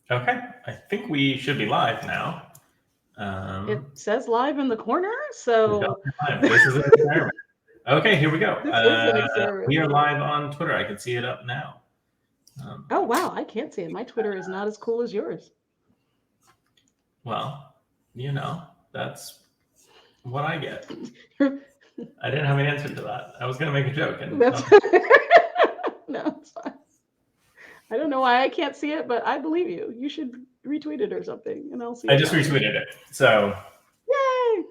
Okay, I think we should be live now. It says live in the corner, so This is an experiment. Okay, here we go. This is an experiment. We are live on Twitter. I can see it up now. Oh wow, I can't see it. My Twitter is not as cool as yours. Well, you know, that's what I get. I didn't have an answer to that. I was going to make a joke. And no, it's fine. I don't know why I can't see it, but I believe you. You should retweet it or something, and I'll see it. I just retweeted it. So, yay!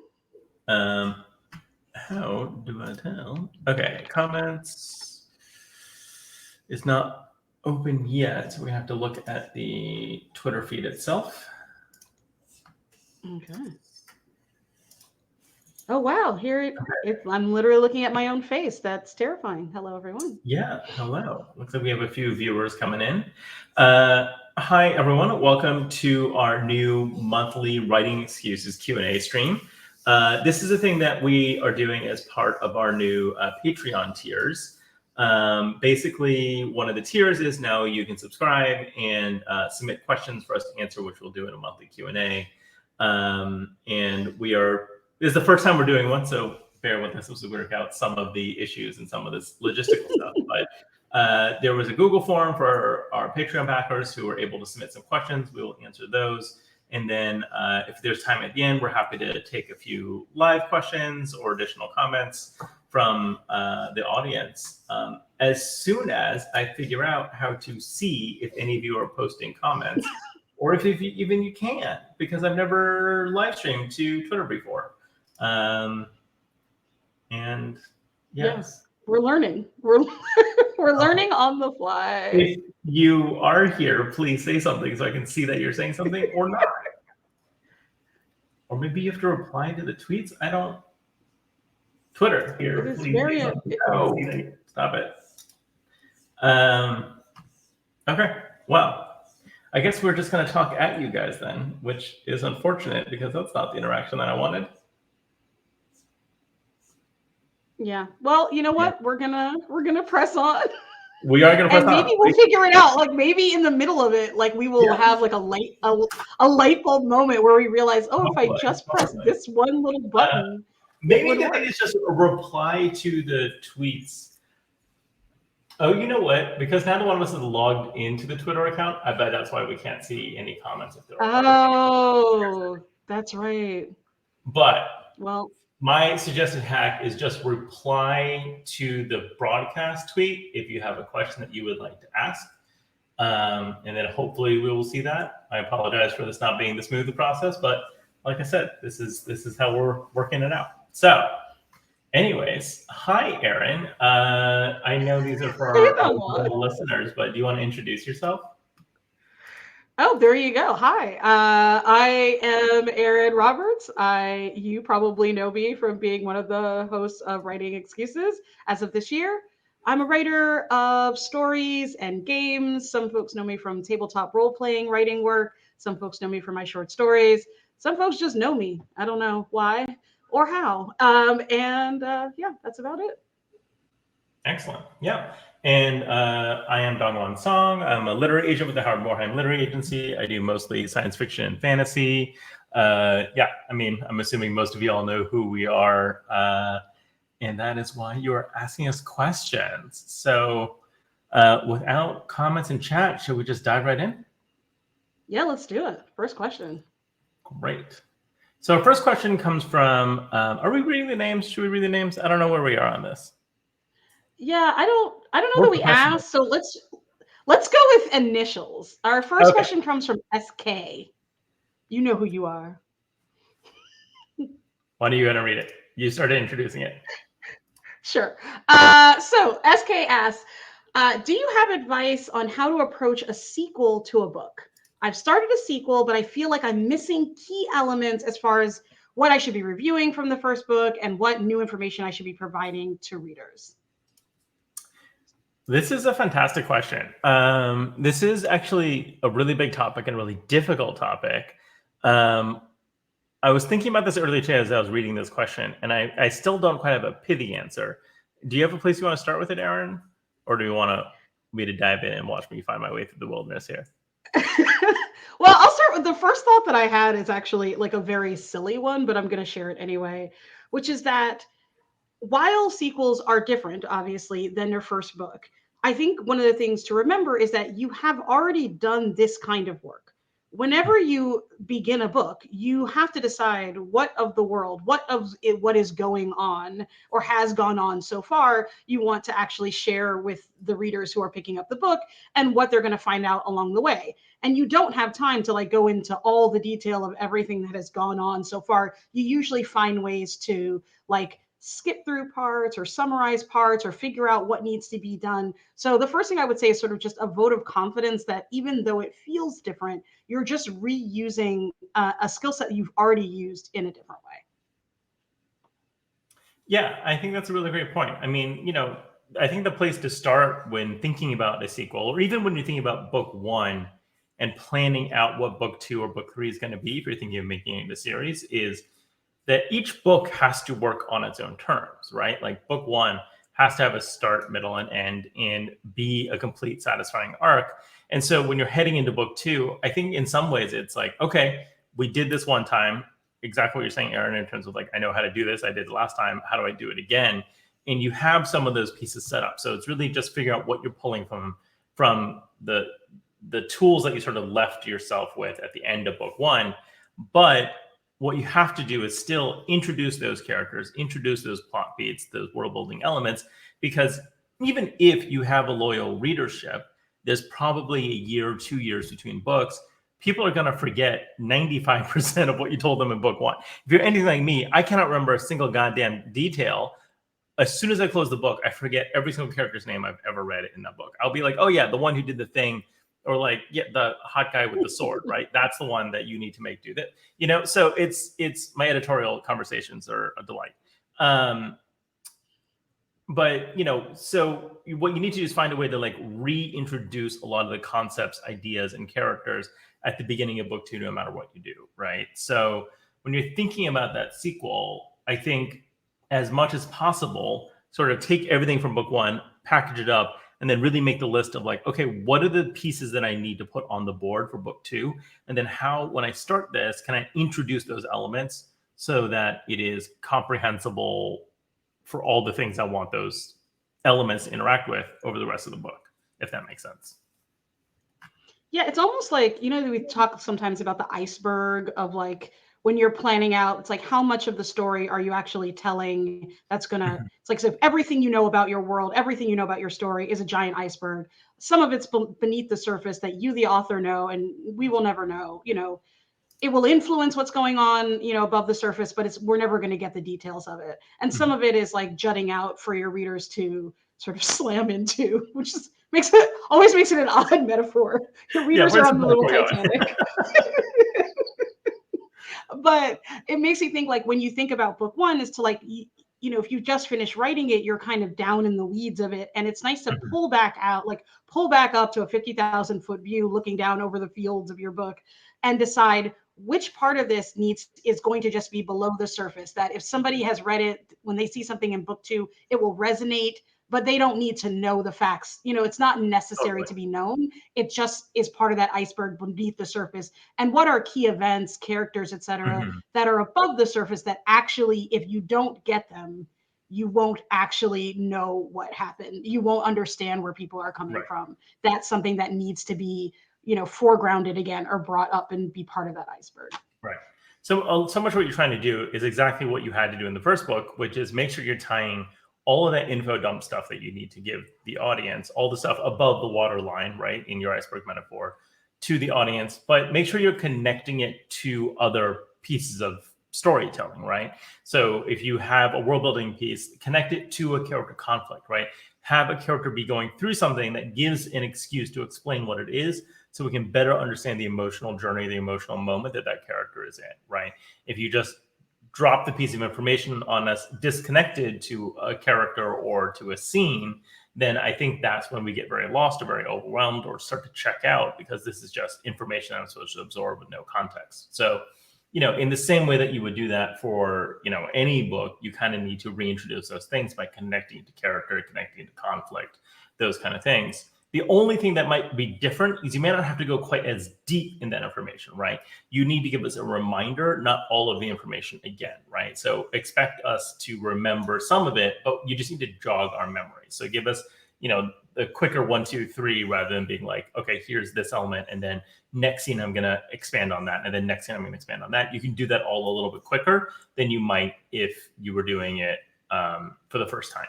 How do I tell? Okay, comments is not open yet, so we have to look at the Twitter feed itself. Okay. Oh wow! Here I'm literally looking at my own face. That's terrifying. Hello, everyone. Yeah, hello. Looks like we have a few viewers coming in. Hi, everyone. Welcome to our new monthly Writing Excuses Q&A stream. This is a thing that we are doing as part of our new Patreon tiers. Basically, one of the tiers is now you can subscribe and submit questions for us to answer, which we'll do in a monthly Q&A. And this is the first time we're doing one, so bear with us as we work out some of the issues and some of this logistical stuff. But there was a Google form for our Patreon backers who were able to submit some questions. We will answer those. And then if there's time at the end, we're happy to take a few live questions or additional comments from the audience. As soon as I figure out how to see if any of you are posting comments, or if even you can, because I've never live streamed to Twitter before. And yes, we're learning. We're learning on the fly. If you are here, please say something so I can see that you're saying something or not. Or maybe you have to reply to the tweets. I don't. Twitter here. It is please very. Stop it. Okay. Well, I guess we're just going to talk at you guys then, which is unfortunate because that's not the interaction that I wanted. Yeah. Well, you know what? Yeah. We're gonna press on. We are gonna press on. And maybe we'll figure it out. Like maybe in the middle of it, like we will have like a light bulb moment where we realize, if I just press this one little button. Maybe the thing is just a reply to the tweets. Oh, you know what? Because neither one of us is logged into the Twitter account, I bet that's why we can't see any comments if there are. Oh, that's right. But well, my suggested hack is just reply to the broadcast tweet if you have a question that you would like to ask. And then hopefully we will see that. I apologize for this not being the smooth process, but like I said, this is how we're working it out. So anyways, hi, Erin. I know these are for our listeners, but do you want to introduce yourself? Oh, there you go. Hi, I am Erin Roberts. You probably know me from being one of the hosts of Writing Excuses as of this year. I'm a writer of stories and games. Some folks know me from tabletop role-playing writing work. Some folks know me for my short stories. Some folks just know me. I don't know why or how. Yeah, that's about it. Excellent. Yeah. And I am Dongwon Song. I'm a literary agent with the Howard Moorheim Literary Agency. I do mostly science fiction and fantasy. Yeah, I mean, I'm assuming most of you all know who we are. And that is why you are asking us questions. So without comments in chat, should we just dive right in? Yeah, let's do it. First question. Great. So our first question comes from, are we reading the names? Should we read the names? I don't know where we are on this. Yeah, I don't know that we asked. So let's go with initials. Our first question comes from SK. You know who you are. Why don't you go and read it? You started introducing it. Sure. So SK asks, do you have advice on how to approach a sequel to a book? I've started a sequel, but I feel like I'm missing key elements as far as what I should be reviewing from the first book and what new information I should be providing to readers. This is a fantastic question. This is actually a really big topic and a really difficult topic. I was thinking about this earlier today as I was reading this question, and I still don't quite have a pithy answer. Do you have a place you want to start with it, Erin? Or do you want to? me to dive in and watch me find my way through the wilderness here. Well, I'll start with the first thought that I had is actually like a very silly one, but I'm going to share it anyway, which is that while sequels are different, obviously, than your first book, I think one of the things to remember is that you have already done this kind of work. Whenever you begin a book, you have to decide what of the world, what of it, what is going on or has gone on so far, you want to actually share with the readers who are picking up the book and what they're going to find out along the way. And you don't have time to like go into all the detail of everything that has gone on so far. You usually find ways to like skip through parts or summarize parts or figure out what needs to be done. So the first thing I would say is sort of just a vote of confidence that even though it feels different, you're just reusing a skill set you've already used in a different way. Yeah, I think that's a really great point. I mean, I think the place to start when thinking about a sequel, or even when you're thinking about book one and planning out what book two or book three is going to be, if you're thinking of making the series, is that each book has to work on its own terms, right? Like book one has to have a start, middle, and end and be a complete satisfying arc. And so when you're heading into book two, I think in some ways it's like, okay, we did this one time, exactly what you're saying, Aaron, in terms of like, I know how to do this. I did it last time. How do I do it again? And you have some of those pieces set up. So it's really just figuring out what you're pulling from the tools that you sort of left yourself with at the end of book one. But what you have to do is still introduce those characters, introduce those plot beats, those world building elements, because even if you have a loyal readership, there's probably a year or 2 years between books. People are going to forget 95% of what you told them in book one. If you're anything like me, I cannot remember a single goddamn detail. As soon as I close the book, I forget every single character's name I've ever read in that book. I'll be like, oh yeah, the one who did the thing, or like, yeah, the hot guy with the sword, right? That's the one that you need to make do that. So it's my editorial conversations are a delight. But so what you need to do is find a way to like reintroduce a lot of the concepts, ideas, and characters at the beginning of book two, no matter what you do, right? So when you're thinking about that sequel, I think as much as possible, sort of take everything from book one, package it up, and then really make the list of like, okay, what are the pieces that I need to put on the board for book two? And then how, when I start this, can I introduce those elements so that it is comprehensible for all the things I want those elements to interact with over the rest of the book, if that makes sense. Yeah, it's almost like, we talk sometimes about the iceberg of like, when you're planning out, it's like, how much of the story are you actually telling that's gonna, it's like, so if everything you know about your world, everything you know about your story is a giant iceberg, some of it's beneath the surface that you, the author, know, and we will never know, it will influence what's going on, above the surface, but we're never going to get the details of it. And some of it is like jutting out for your readers to sort of slam into, which is always makes it an odd metaphor. Your readers are on the little Titanic. But it makes me think like when you think about book one is to like, if you just finish writing it, you're kind of down in the weeds of it. And it's nice to pull back up to a 50,000 foot view, looking down over the fields of your book and decide which part of this is going to just be below the surface, that if somebody has read it, when they see something in book two, it will resonate, but they don't need to know the facts. It's not necessary to be known. It just is part of that iceberg beneath the surface. And what are key events, characters, etc., that are above the surface that actually, if you don't get them, you won't actually know what happened. You won't understand where people are coming from. That's something that needs to be, foregrounded again or brought up and be part of that iceberg. Right. So much what you're trying to do is exactly what you had to do in the first book, which is make sure you're tying all of that info dump stuff that you need to give the audience, all the stuff above the waterline, right, in your iceberg metaphor, to the audience, but make sure you're connecting it to other pieces of storytelling, right? So if you have a world building piece, connect it to a character conflict, right? Have a character be going through something that gives an excuse to explain what it is, so we can better understand the emotional journey, the emotional moment that character is in, right? If you just drop the piece of information on us disconnected to a character or to a scene, then I think that's when we get very lost or very overwhelmed or start to check out, because this is just information I'm supposed to absorb with no context. So, in the same way that you would do that for, any book, you kind of need to reintroduce those things by connecting to character, connecting to conflict, those kind of things. The only thing that might be different is you may not have to go quite as deep in that information, right? You need to give us a reminder, not all of the information again, right? So expect us to remember some of it, but you just need to jog our memory. So give us, the quicker 1, 2, 3, rather than being like, okay, here's this element, and then next scene I'm going to expand on that, and then next scene I'm going to expand on that. You can do that all a little bit quicker than you might if you were doing it for the first time.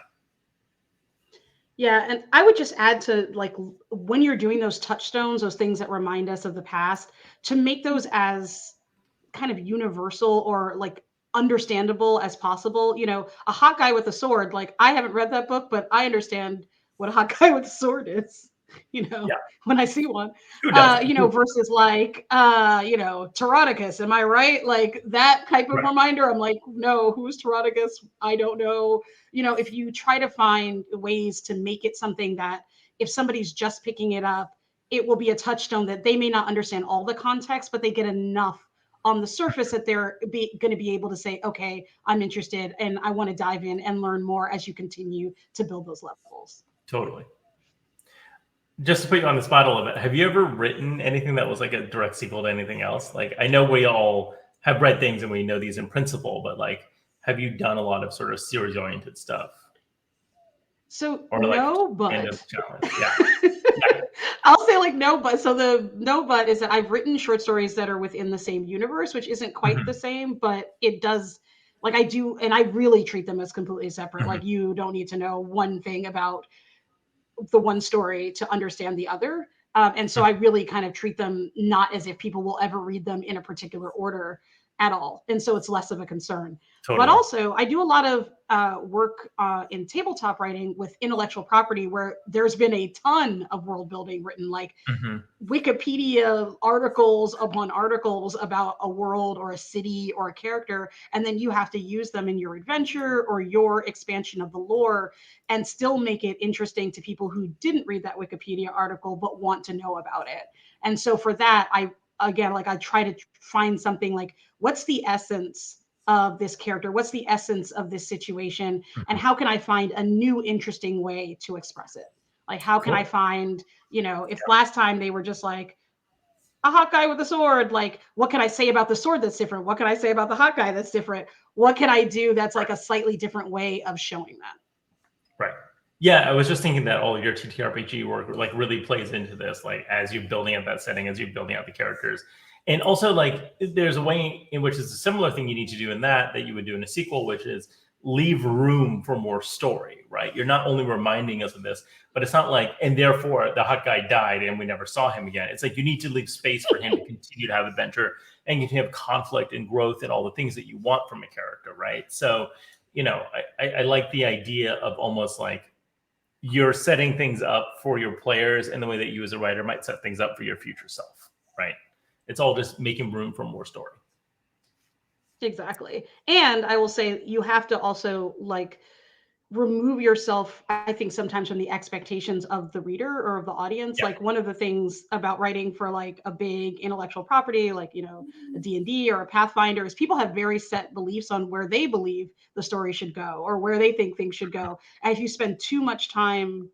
Yeah, and I would just add to, like, when you're doing those touchstones, those things that remind us of the past, to make those as kind of universal or like understandable as possible. A hot guy with a sword, like, I haven't read that book, but I understand what a hot guy with a sword is, Yeah. when I see one. Who doesn't? Versus like Taraticus, am I right? Like that type of Right. reminder, I'm like, no, who's Taraticus? I don't know. If you try to find ways to make it something that if somebody's just picking it up, it will be a touchstone that they may not understand all the context, but they get enough on the surface that they're going to be able to say, okay, I'm interested and I want to dive in and learn more as you continue to build those levels. Totally. Just to put you on the spot a little bit, have you ever written anything that was like a direct sequel to anything else? Like, I know we all have read things and we know these in principle, but like, have you done a lot of sort of series oriented stuff? So Or like no, but challenge? Yeah. I'll say like no, but so the no, but is that I've written short stories that are within the same universe, which isn't quite the same, but it does, like, I do, and I really treat them as completely separate. Like, you don't need to know one thing about the one story to understand the other. And so I really kind of treat them not as if people will ever read them in a particular order at all. And so it's less of a concern. Totally. But also, I do a lot of work in tabletop writing with intellectual property where there's been a ton of world building written, like Wikipedia articles upon articles about a world or a city or a character, and then you have to use them in your adventure or your expansion of the lore and still make it interesting to people who didn't read that Wikipedia article but want to know about it. And so for that, I try to find something like, what's the essence of this character? What's the essence of this situation? And how can I find a new interesting way to express it? Like, how can I find, if last time they were just like a hot guy with a sword, like, what can I say about the sword that's different? What can I say about the hot guy that's different? What can I do that's like a slightly different way of showing that? Right. Yeah, I was just thinking that all of your TTRPG work like really plays into this, like as you're building out that setting, as you're building out the characters. And also, like, there's a way in which it's a similar thing you need to do in that you would do in a sequel, which is leave room for more story, right? You're not only reminding us of this, but it's not like, and therefore the hot guy died and we never saw him again. It's like you need to leave space for him to continue to have adventure and you can have conflict and growth and all the things that you want from a character, right? So, I like the idea of almost like you're setting things up for your players in the way that you as a writer might set things up for your future self, right? It's all just making room for more story. Exactly. And I will say you have to also like remove yourself, I think, sometimes from the expectations of the reader or of the audience. Yeah. Like, one of the things about writing for like a big intellectual property, like, a D&D or a Pathfinder, is people have very set beliefs on where they believe the story should go or where they think things should go. And if you spend too much time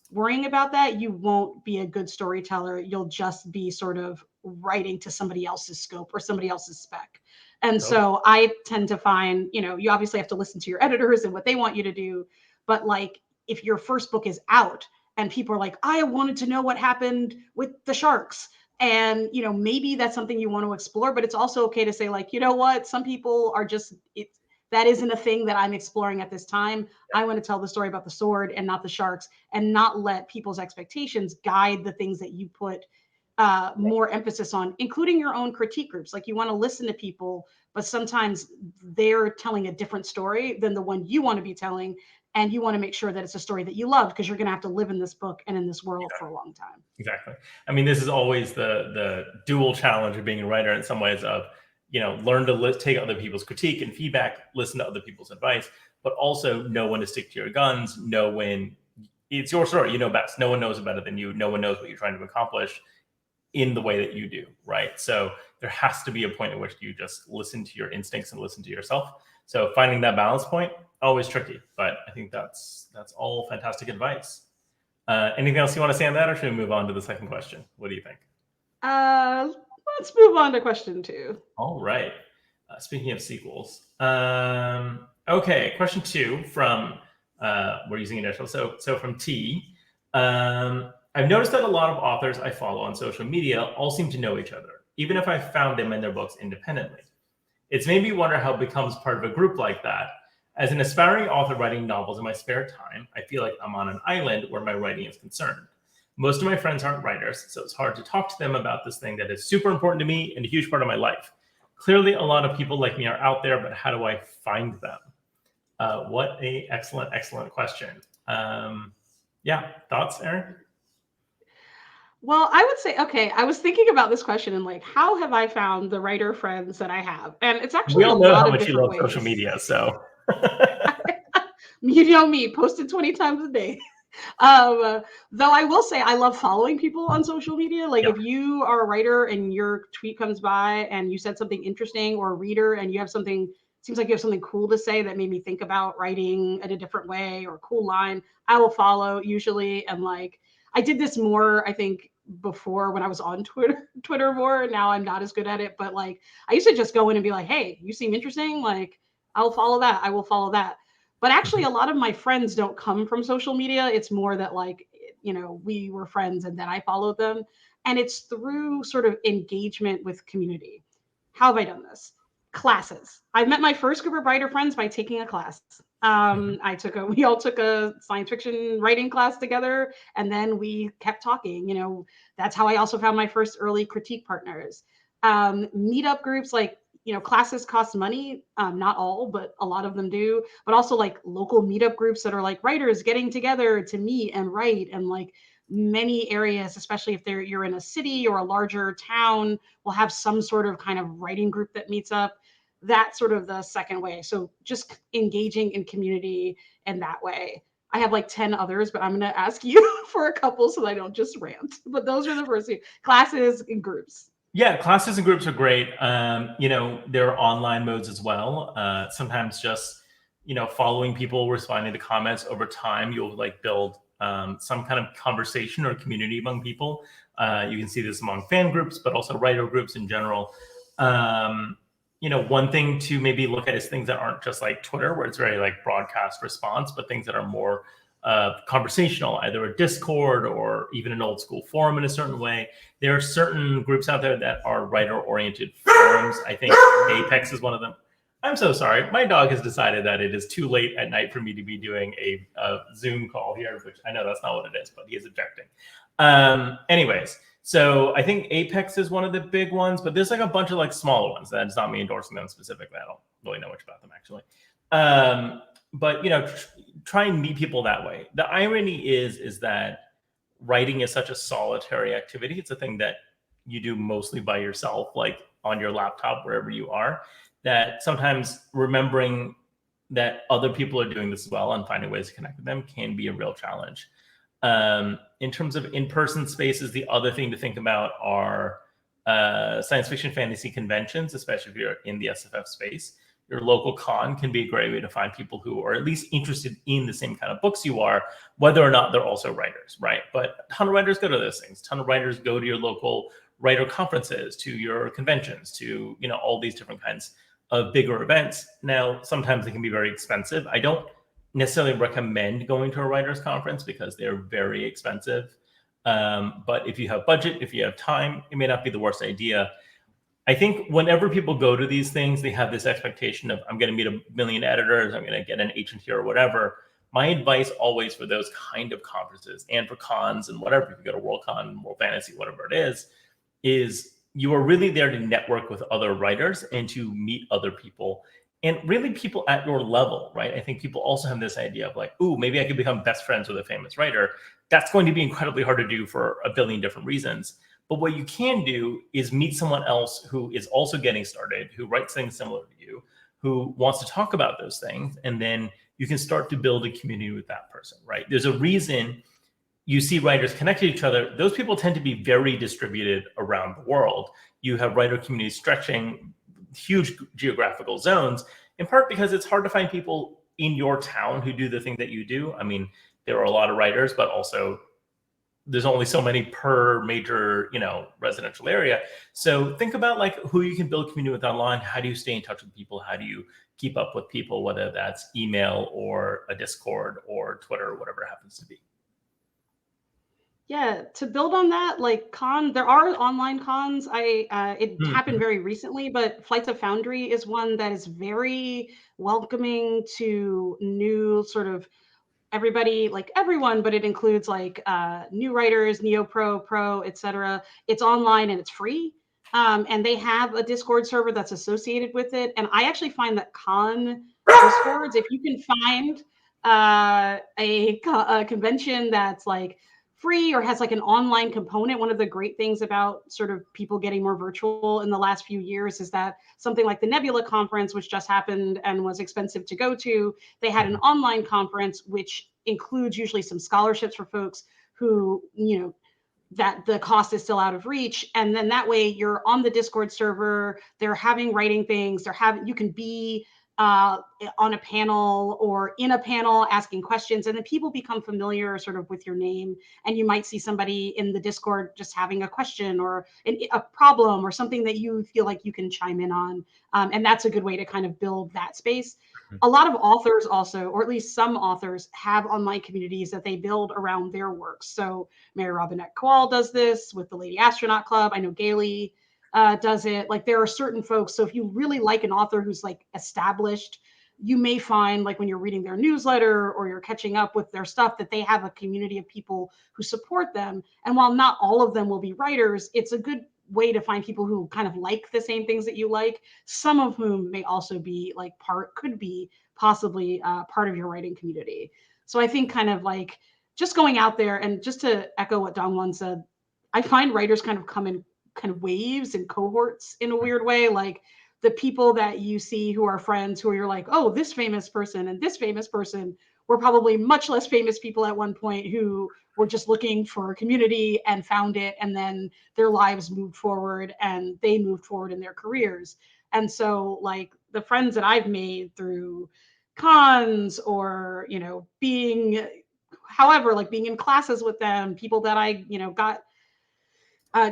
worrying about that, you won't be a good storyteller. You'll just be sort of writing to somebody else's scope or somebody else's spec. And so I tend to find, you obviously have to listen to your editors and what they want you to do. But like, if your first book is out and people are like, I wanted to know what happened with the sharks. And, maybe that's something you want to explore, but it's also okay to say, like, you know what, some people are just, that isn't a thing that I'm exploring at this time. I want to tell the story about the sword and not the sharks, and not let people's expectations guide the things that you put more emphasis on, including your own critique groups. Like, you want to listen to people, but sometimes they're telling a different story than the one you want to be telling. And you want to make sure that it's a story that you love, because you're going to have to live in this book and in this world for a long time. Exactly. I mean, this is always the dual challenge of being a writer in some ways of, learn to take other people's critique and feedback, listen to other people's advice, but also know when to stick to your guns, know when it's your story, you know best. No one knows it better than you. No one knows what you're trying to accomplish in the way that you do, right? So there has to be a point at which you just listen to your instincts and listen to yourself. So finding that balance point, always tricky, but I think that's all fantastic advice. Anything else you want to say on that, or should we move on to the second question? What do you think? Let's move on to question 2. All right. Speaking of sequels, okay. Question 2 from we're using initial. So from T. I've noticed that a lot of authors I follow on social media all seem to know each other, even if I found them in their books independently. It's made me wonder how it becomes part of a group like that. As an aspiring author writing novels in my spare time, I feel like I'm on an island where my writing is concerned. Most of my friends aren't writers, so it's hard to talk to them about this thing that is super important to me and a huge part of my life. Clearly, a lot of people like me are out there, but how do I find them? What a excellent question. Yeah, thoughts, Erin? Well, I would say, okay, I was thinking about this question and like, how have I found the writer friends that I have? And it's We actually a all know lot how of much you different love social ways. media, so. You know me, posted 20 times a day. Though I will say I love following people on social media. Like Yeah. if you are a writer and your tweet comes by and you said something interesting, or a reader and you have something, seems like you have something cool to say that made me think about writing in a different way, or a cool line, I will follow usually. And like I did this more, I think, before when I was on Twitter more. Now I'm not as good at it, but like I used to just go in and be like, hey, you seem interesting. Like I'll follow that. I will follow that. But actually, a lot of my friends don't come from social media. It's more that, like, we were friends and then I followed them. And it's through sort of engagement with community. How have I done this? Classes. I've met my first group of writer friends by taking a class. We all took a science fiction writing class together, and then we kept talking. That's how I also found my first early critique partners. Meetup groups, like, classes cost money. Not all, but a lot of them do. But also like local meetup groups that are like writers getting together to meet and write. And like many areas, especially if you're in a city or a larger town, will have some sort of kind of writing group that meets up. That's sort of the second way. So just engaging in community in that way. I have like 10 others, but I'm going to ask you for a couple so that I don't just rant. But those are the first two: classes and groups. Yeah, classes and groups are great. There are online modes as well. Sometimes just, following people, responding to comments over time, you'll like build some kind of conversation or community among people. You can see this among fan groups, but also writer groups in general. One thing to maybe look at is things that aren't just like Twitter, where it's very like broadcast response, but things that are more conversational, either a Discord or even an old school forum in a certain way. There are certain groups out there that are writer-oriented forums. I think Apex is one of them. I'm so sorry. My dog has decided that it is too late at night for me to be doing a Zoom call here, which I know that's not what it is, but he is objecting. Anyways, so I think Apex is one of the big ones, but there's like a bunch of like smaller ones. That's not me endorsing them specifically. I don't really know much about them actually. But try and meet people that way. The irony is that writing is such a solitary activity. It's a thing that you do mostly by yourself, like on your laptop, wherever you are, that sometimes remembering that other people are doing this as well and finding ways to connect with them can be a real challenge. In terms of in-person spaces, the other thing to think about are science fiction fantasy conventions, especially if you're in the SFF space. Your local con can be a great way to find people who are at least interested in the same kind of books you are, whether or not they're also writers, right? But a ton of writers go to those things. A ton of writers go to your local writer conferences, to your conventions, to all these different kinds of bigger events. Now, sometimes they can be very expensive. I don't necessarily recommend going to a writers conference because they're very expensive. But if you have budget, if you have time, it may not be the worst idea. I think whenever people go to these things, they have this expectation of, I'm going to meet a million editors, I'm going to get an agent here or whatever. My advice always for those kind of conferences and for cons and whatever, if you go to Worldcon, World Fantasy, whatever it is you are really there to network with other writers and to meet other people, and really people at your level, right? I think people also have this idea of like, ooh, maybe I could become best friends with a famous writer. That's going to be incredibly hard to do for a billion different reasons. But what you can do is meet someone else who is also getting started, who writes things similar to you, who wants to talk about those things. And then you can start to build a community with that person, right? There's a reason you see writers connect to each other. Those people tend to be very distributed around the world. You have writer communities stretching huge geographical zones, in part because it's hard to find people in your town who do the thing that you do. I mean, there are a lot of writers, but also there's only so many per major, residential area. So think about like who you can build community with online. How do you stay in touch with people? How do you keep up with people, whether that's email or a Discord or Twitter or whatever it happens to be? Yeah, to build on that, like there are online cons. It happened Mhm. very recently, but Flights of Foundry is one that is very welcoming to new sort of everybody, like everyone, but it includes like new writers, neo pro, etc. It's online and it's free. And they have a Discord server that's associated with it. And I actually find that con Discords, if you can find a convention that's like free or has like an online component, one of the great things about sort of people getting more virtual in the last few years is that something like the Nebula conference, which just happened and was expensive to go to, they had an online conference which includes usually some scholarships for folks who, that the cost is still out of reach. And then that way you're on the Discord server, they're having writing things, you can be uh, on a panel or in a panel asking questions, and then people become familiar sort of with your name, and you might see somebody in the Discord just having a question or a problem or something that you feel like you can chime in on. And that's a good way to kind of build that space. A lot of authors also, or at least some authors, have online communities that they build around their works. So Mary Robinette Kowal does this with the Lady Astronaut Club. I know Gailey does it. Like there are certain folks. So if you really like an author who's like established, you may find like when you're reading their newsletter or you're catching up with their stuff that they have a community of people who support them. And while not all of them will be writers, it's a good way to find people who kind of like the same things that you like, some of whom may also be like could be possibly part of your writing community. So I think kind of like just going out there, and just to echo what Dongwon said, I find writers kind of come in kind of waves and cohorts in a weird way. Like the people that you see who are friends, who you're like, oh, this famous person and this famous person were probably much less famous people at one point who were just looking for a community and found it, and then their lives moved forward and they moved forward in their careers. And so like the friends that I've made through cons or being however, like being in classes with them, people that I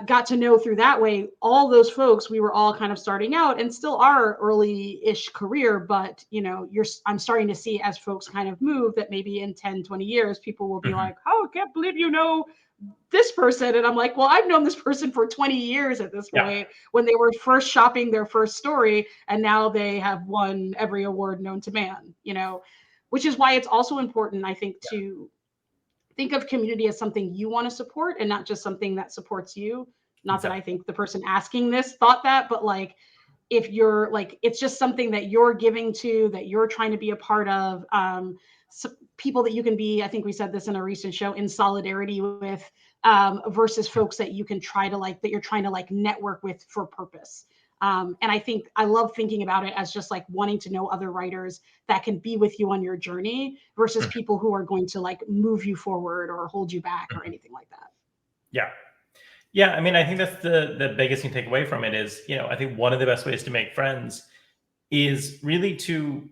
got to know through that way, all those folks, we were all kind of starting out and still are early-ish career, but I'm starting to see as folks kind of move that maybe in 10-20 years people will be Mhm. like, oh, I can't believe this person. And I'm like, well, I've known this person for 20 years at this Yeah. point, when they were first shopping their first story, and now they have won every award known to man, which is why it's also important, I think, to think of community as something you want to support and not just something that supports you. Not that I Exactly. think the person asking this thought that, but like if you're like, it's just something that you're giving to, that you're trying to be a part of. So people that you can be, I think we said this in a recent show, in solidarity with, versus folks that you can try to like, that you're trying to like network with for purpose. And I think I love thinking about it as just like wanting to know other writers that can be with you on your journey versus Mhm. people who are going to like move you forward or hold you back or Mhm. anything like that. Yeah. Yeah, I mean, I think that's the biggest thing to take away from it is, I think one of the best ways to make friends is really to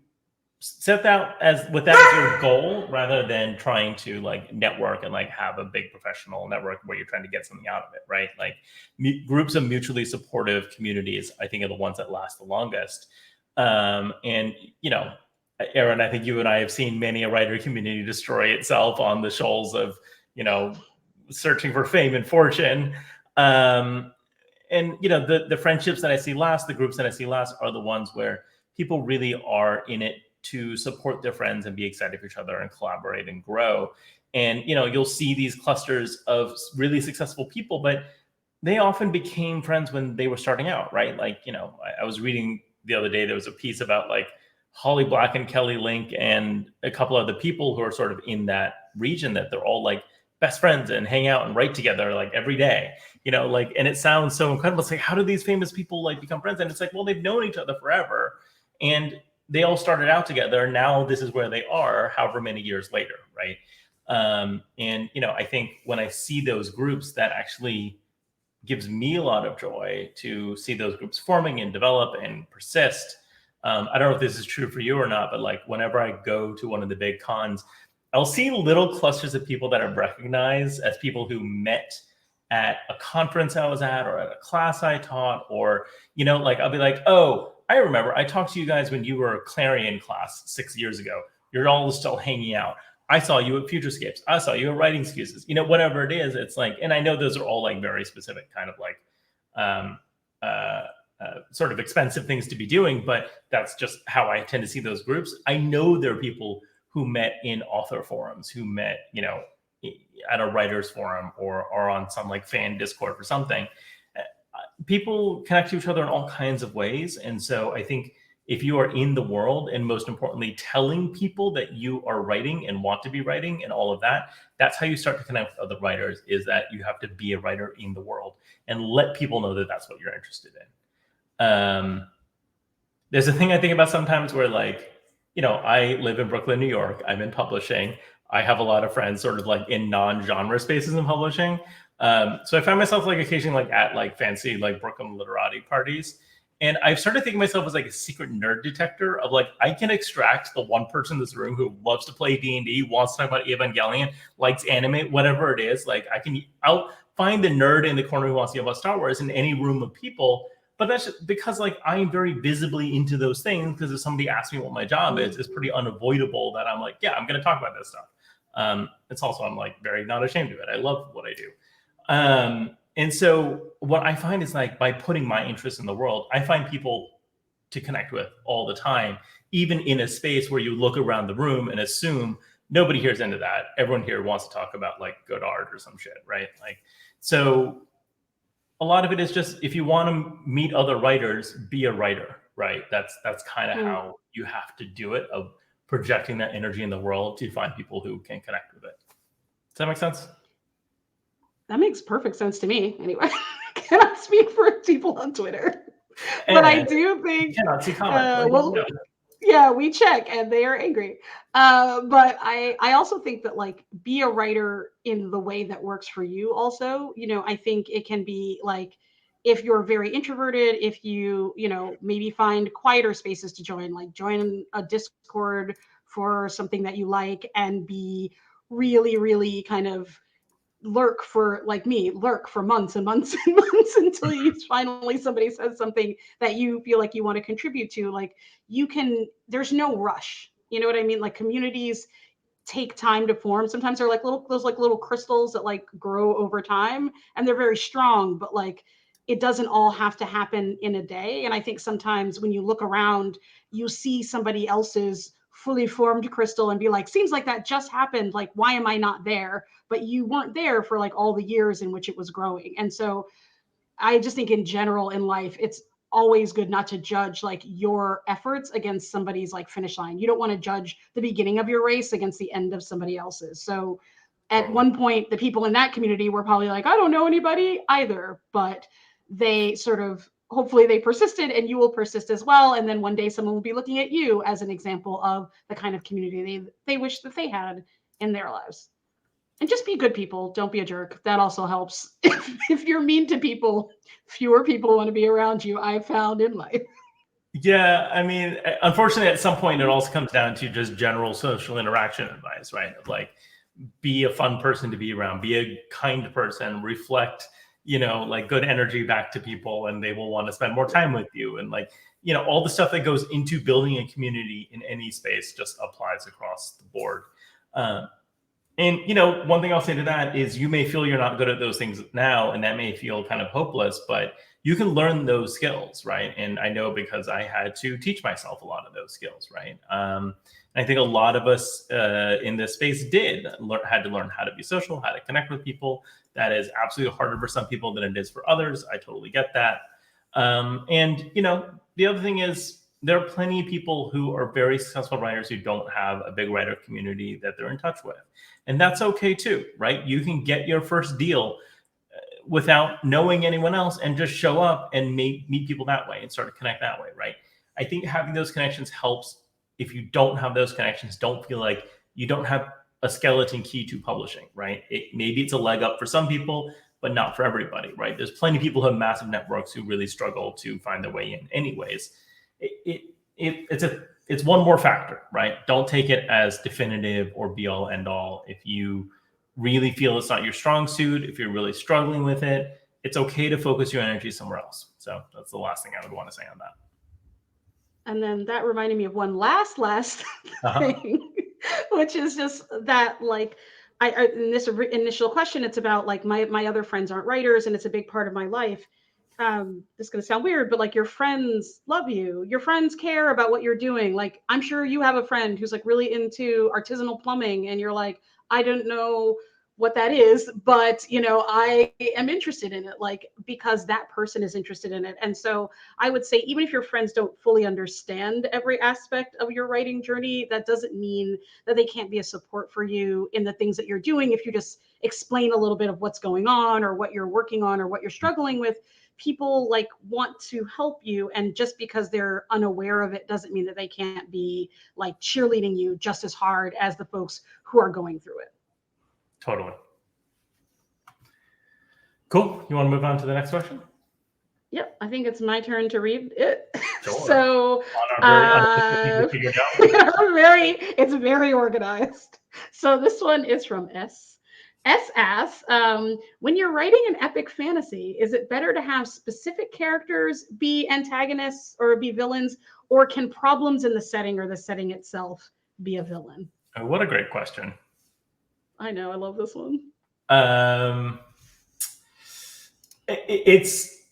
set that as with that as your goal rather than trying to like network and like have a big professional network where you're trying to get something out of it, right? Like groups of mutually supportive communities, I think, are the ones that last the longest. And Aaron, I think you and I have seen many a writer community destroy itself on the shoals of searching for fame and fortune. Um, and the friendships that I see last, the groups that I see last, are the ones where people really are in it to support their friends and be excited for each other and collaborate and grow. And you'll see these clusters of really successful people, but they often became friends when they were starting out, right? Like, I was reading the other day, there was a piece about like Holly Black and Kelly Link and a couple of the people who are sort of in that region, that they're all like best friends and hang out and write together like every day, like, and it sounds so incredible. It's like, how do these famous people like become friends? And it's like, well, they've known each other forever and they all started out together. Now this is where they are, however many years later, right? And I think when I see those groups, that actually gives me a lot of joy to see those groups forming and develop and persist. I don't know if this is true for you or not, but like whenever I go to one of the big cons, I'll see little clusters of people that I recognize as people who met at a conference I was at or at a class I taught, or, like I'll be like, oh, I remember I talked to you guys when you were a Clarion class 6 years ago. You're all still hanging out. I saw you at Futurescapes. I saw you at Writing Excuses. Whatever it is, it's like, and I know those are all like very specific kind of like sort of expensive things to be doing, but that's just how I tend to see those groups. I know there are people who met in author forums, who met, at a writer's forum or on some like fan Discord or something. People connect to each other in all kinds of ways. And so I think if you are in the world, and most importantly, telling people that you are writing and want to be writing and all of that, that's how you start to connect with other writers, is that you have to be a writer in the world and let people know that that's what you're interested in. There's a thing I think about sometimes where like, I live in Brooklyn, New York. I'm in publishing. I have a lot of friends sort of like in non-genre spaces in publishing. So I find myself like occasionally like at like fancy like Brooklyn literati parties. And I've started thinking of myself as like a secret nerd detector of like, I can extract the one person in this room who loves to play D&D, wants to talk about Evangelion, likes anime, whatever it is. Like I'll find the nerd in the corner who wants to hear about Star Wars in any room of people. But that's just because like I'm very visibly into those things, because if somebody asks me what my job is, it's pretty unavoidable that I'm like, yeah, I'm going to talk about this stuff. It's also, I'm like very not ashamed of it. I love what I do. And so what I find is like by putting my interest in the world, I find people to connect with all the time, even in a space where you look around the room and assume nobody here's into that. Everyone here wants to talk about like good art or some shit, right? Like, so a lot of it is just, if you want to meet other writers, be a writer, right? That's kind of how you have to do it, of projecting that energy in the world to find people who can connect with it. Does that make sense? That makes perfect sense to me. Anyway, cannot speak for people on Twitter, but I do think. Cannot see comments. Yeah, we check and they are angry. But I also think that like, be a writer in the way that works for you. Also, I think it can be like, if you're very introverted, if you maybe find quieter spaces to join, like join a Discord for something that you like, and be really, really kind of lurk for months and months and months until you finally somebody says something that you feel like you want to contribute to. Like, there's no rush. You know what I mean? Like, communities take time to form. Sometimes they're like little crystals that like grow over time, and they're very strong, but like, it doesn't all have to happen in a day. And I think sometimes when you look around, you see somebody else's fully formed crystal and be like, seems like that just happened. Like, why am I not there? But you weren't there for like all the years in which it was growing. And so I just think in general in life, it's always good not to judge like your efforts against somebody's like finish line. You don't want to judge the beginning of your race against the end of somebody else's. So at one point, the people in that community were probably like, I don't know anybody either, but they sort of, hopefully they persisted, and you will persist as well. And then one day someone will be looking at you as an example of the kind of community they wish that they had in their lives. And just be good people. Don't be a jerk. That also helps. If you're mean to people, fewer people want to be around you, I've found in life. Yeah, I mean, unfortunately, at some point, it also comes down to just general social interaction advice, right? Like, be a fun person to be around, be a kind person, reflect, like good energy back to people, and they will want to spend more time with you. And like, all the stuff that goes into building a community in any space just applies across the board. And, one thing I'll say to that is, you may feel you're not good at those things now, and that may feel kind of hopeless, but you can learn those skills, right? And I know, because I had to teach myself a lot of those skills, right? I think a lot of us in this space had to learn how to be social, how to connect with people. That is absolutely harder for some people than it is for others. I totally get that. And, the other thing is, there are plenty of people who are very successful writers who don't have a big writer community that they're in touch with. And that's okay too, right? You can get your first deal without knowing anyone else, and just show up and meet people that way and start to connect that way, right? I think having those connections helps. If you don't have those connections, don't feel like you don't have a skeleton key to publishing, right? Maybe it's a leg up for some people, but not for everybody, right? There's plenty of people who have massive networks who really struggle to find their way in anyways. It's a it's one more factor, right? Don't take it as definitive or be all end all. If you really feel it's not your strong suit, if you're really struggling with it, it's okay to focus your energy somewhere else. So that's the last thing I would want to say on that. And then that reminded me of one last Uh-huh. thing, which is just that, like, in this initial question, it's about like my other friends aren't writers, and it's a big part of my life. This is going to sound weird, but like your friends love you, your friends care about what you're doing. Like, I'm sure you have a friend who's like really into artisanal plumbing, and you're like, I don't know what that is, but I am interested in it, like, because that person is interested in it. And so I would say, even if your friends don't fully understand every aspect of your writing journey, that doesn't mean that they can't be a support for you in the things that you're doing. If you just explain a little bit of what's going on, or what you're working on, or what you're struggling with, people like want to help you. And just because they're unaware of it doesn't mean that they can't be like cheerleading you just as hard as the folks who are going through it. Totally. Cool. You want to move on to the next question? Yep, I think it's my turn to read it. Sure. So it's very organized. So this one is from S. S asks, when you're writing an epic fantasy, is it better to have specific characters be antagonists or be villains, or can problems in the setting or the setting itself be a villain? Oh, what a great question. I know, I love this one. It's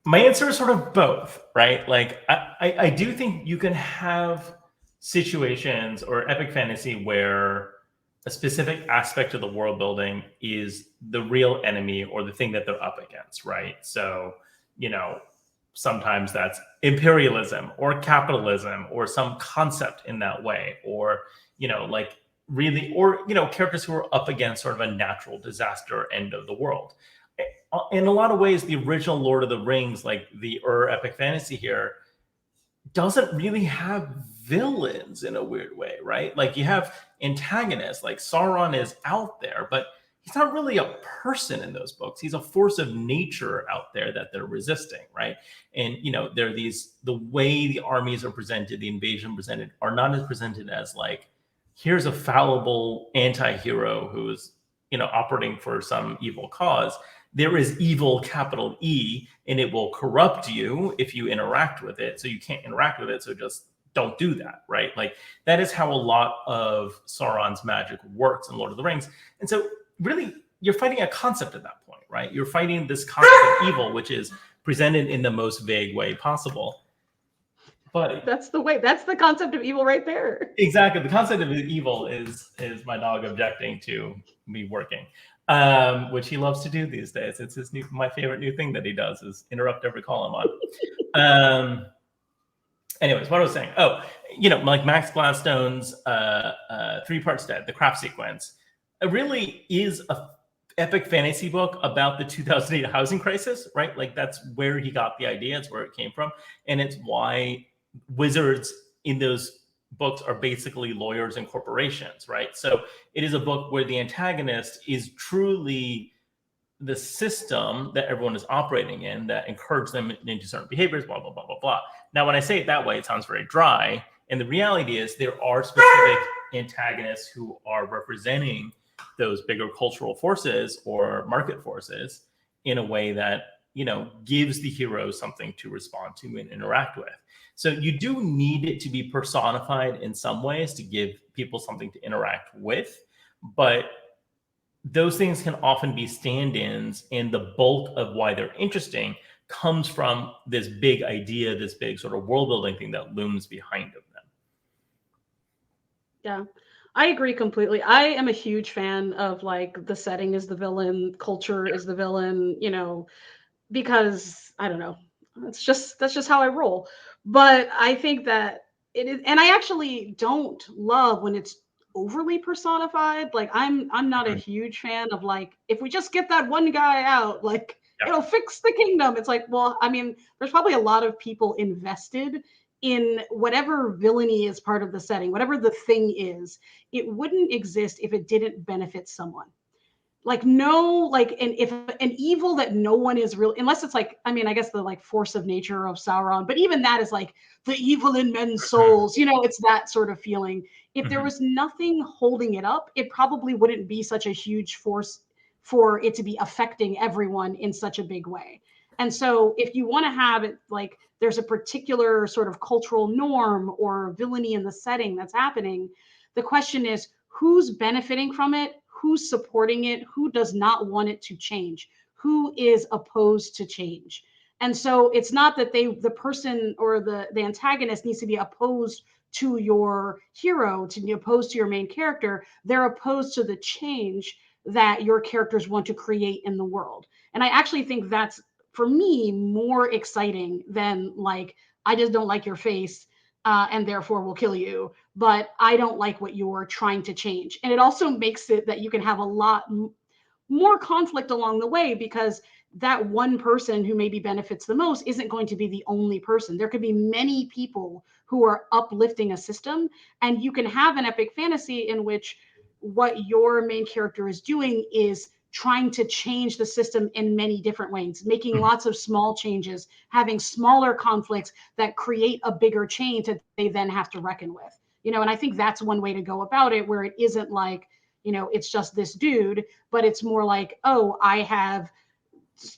my answer is sort of both, right? Like I do think you can have situations or epic fantasy where a specific aspect of the world building is the real enemy or the thing that they're up against, right? So, sometimes that's imperialism or capitalism or some concept in that way, or, like really, or, characters who are up against sort of a natural disaster end of the world. In a lot of ways, the original Lord of the Rings, like the epic fantasy here, doesn't really have villains in a weird way, right? Like you have antagonists, like Sauron is out there, but he's not really a person in those books. He's a force of nature out there that they're resisting, right? And there are the way the armies are presented, the invasion presented, are not as presented as like, here's a fallible anti-hero who's operating for some evil cause. There is evil, capital E, and it will corrupt you if you interact with it. So you can't interact with it. So just don't do that, right? Like that is how a lot of Sauron's magic works in Lord of the Rings. And so really, you're fighting a concept at that point, right? You're fighting this concept of evil, which is presented in the most vague way possible. But that's the concept of evil right there. Exactly. The concept of evil is my dog objecting to me working. Which he loves to do these days. It's my favorite new thing that he does is interrupt every call I'm on. Anyways, what I was saying. Oh, like Max Gladstone's 3 Parts Dead, the craft sequence, it really is a epic fantasy book about the 2008 housing crisis, right? Like that's where he got the idea. It's where it came from. And it's why wizards in those books are basically lawyers and corporations, right? So it is a book where the antagonist is truly the system that everyone is operating in that encourages them into certain behaviors, blah, blah, blah, blah, blah. Now, when I say it that way, it sounds very dry. And the reality is there are specific antagonists who are representing those bigger cultural forces or market forces in a way that, gives the hero something to respond to and interact with. So you do need it to be personified in some ways to give people something to interact with, but those things can often be stand-ins, and the bulk of why they're interesting comes from this big idea, this big sort of world-building thing that looms behind them. Yeah, I agree completely. I am a huge fan of like the setting is the villain, culture is the villain, because I don't know, that's just how I roll. But I think that it is, and I actually don't love when it's overly personified. Like I'm not a huge fan of like, if we just get that one guy out, like it'll fix the kingdom. It's like, well, I mean, there's probably a lot of people invested in whatever villainy is part of the setting, whatever the thing is. It wouldn't exist if it didn't benefit someone. like no, like, and if an evil that no one is real, unless it's like, I mean, I guess the like force of nature of Sauron, but even that is like the evil in men's souls, it's that sort of feeling. If there Mhm. was nothing holding it up, it probably wouldn't be such a huge force for it to be affecting everyone in such a big way. And so if you want to have it like there's a particular sort of cultural norm or villainy in the setting that's happening, the question is who's benefiting from it, who's supporting it, who does not want it to change, who is opposed to change. And so it's not that the person or the antagonist needs to be opposed to your hero, to be opposed to your main character. They're opposed to the change that your characters want to create in the world. And I actually think that's, for me, more exciting than like, I just don't like your face, and therefore will kill you, but I don't like what you're trying to change. And it also makes it that you can have a lot more conflict along the way, because that one person who maybe benefits the most isn't going to be the only person. There could be many people who are uplifting a system, and you can have an epic fantasy in which what your main character is doing is trying to change the system in many different ways, making Mhm. lots of small changes, having smaller conflicts that create a bigger change that they then have to reckon with. And I think that's one way to go about it, where it isn't like, it's just this dude, but it's more like, oh, I have,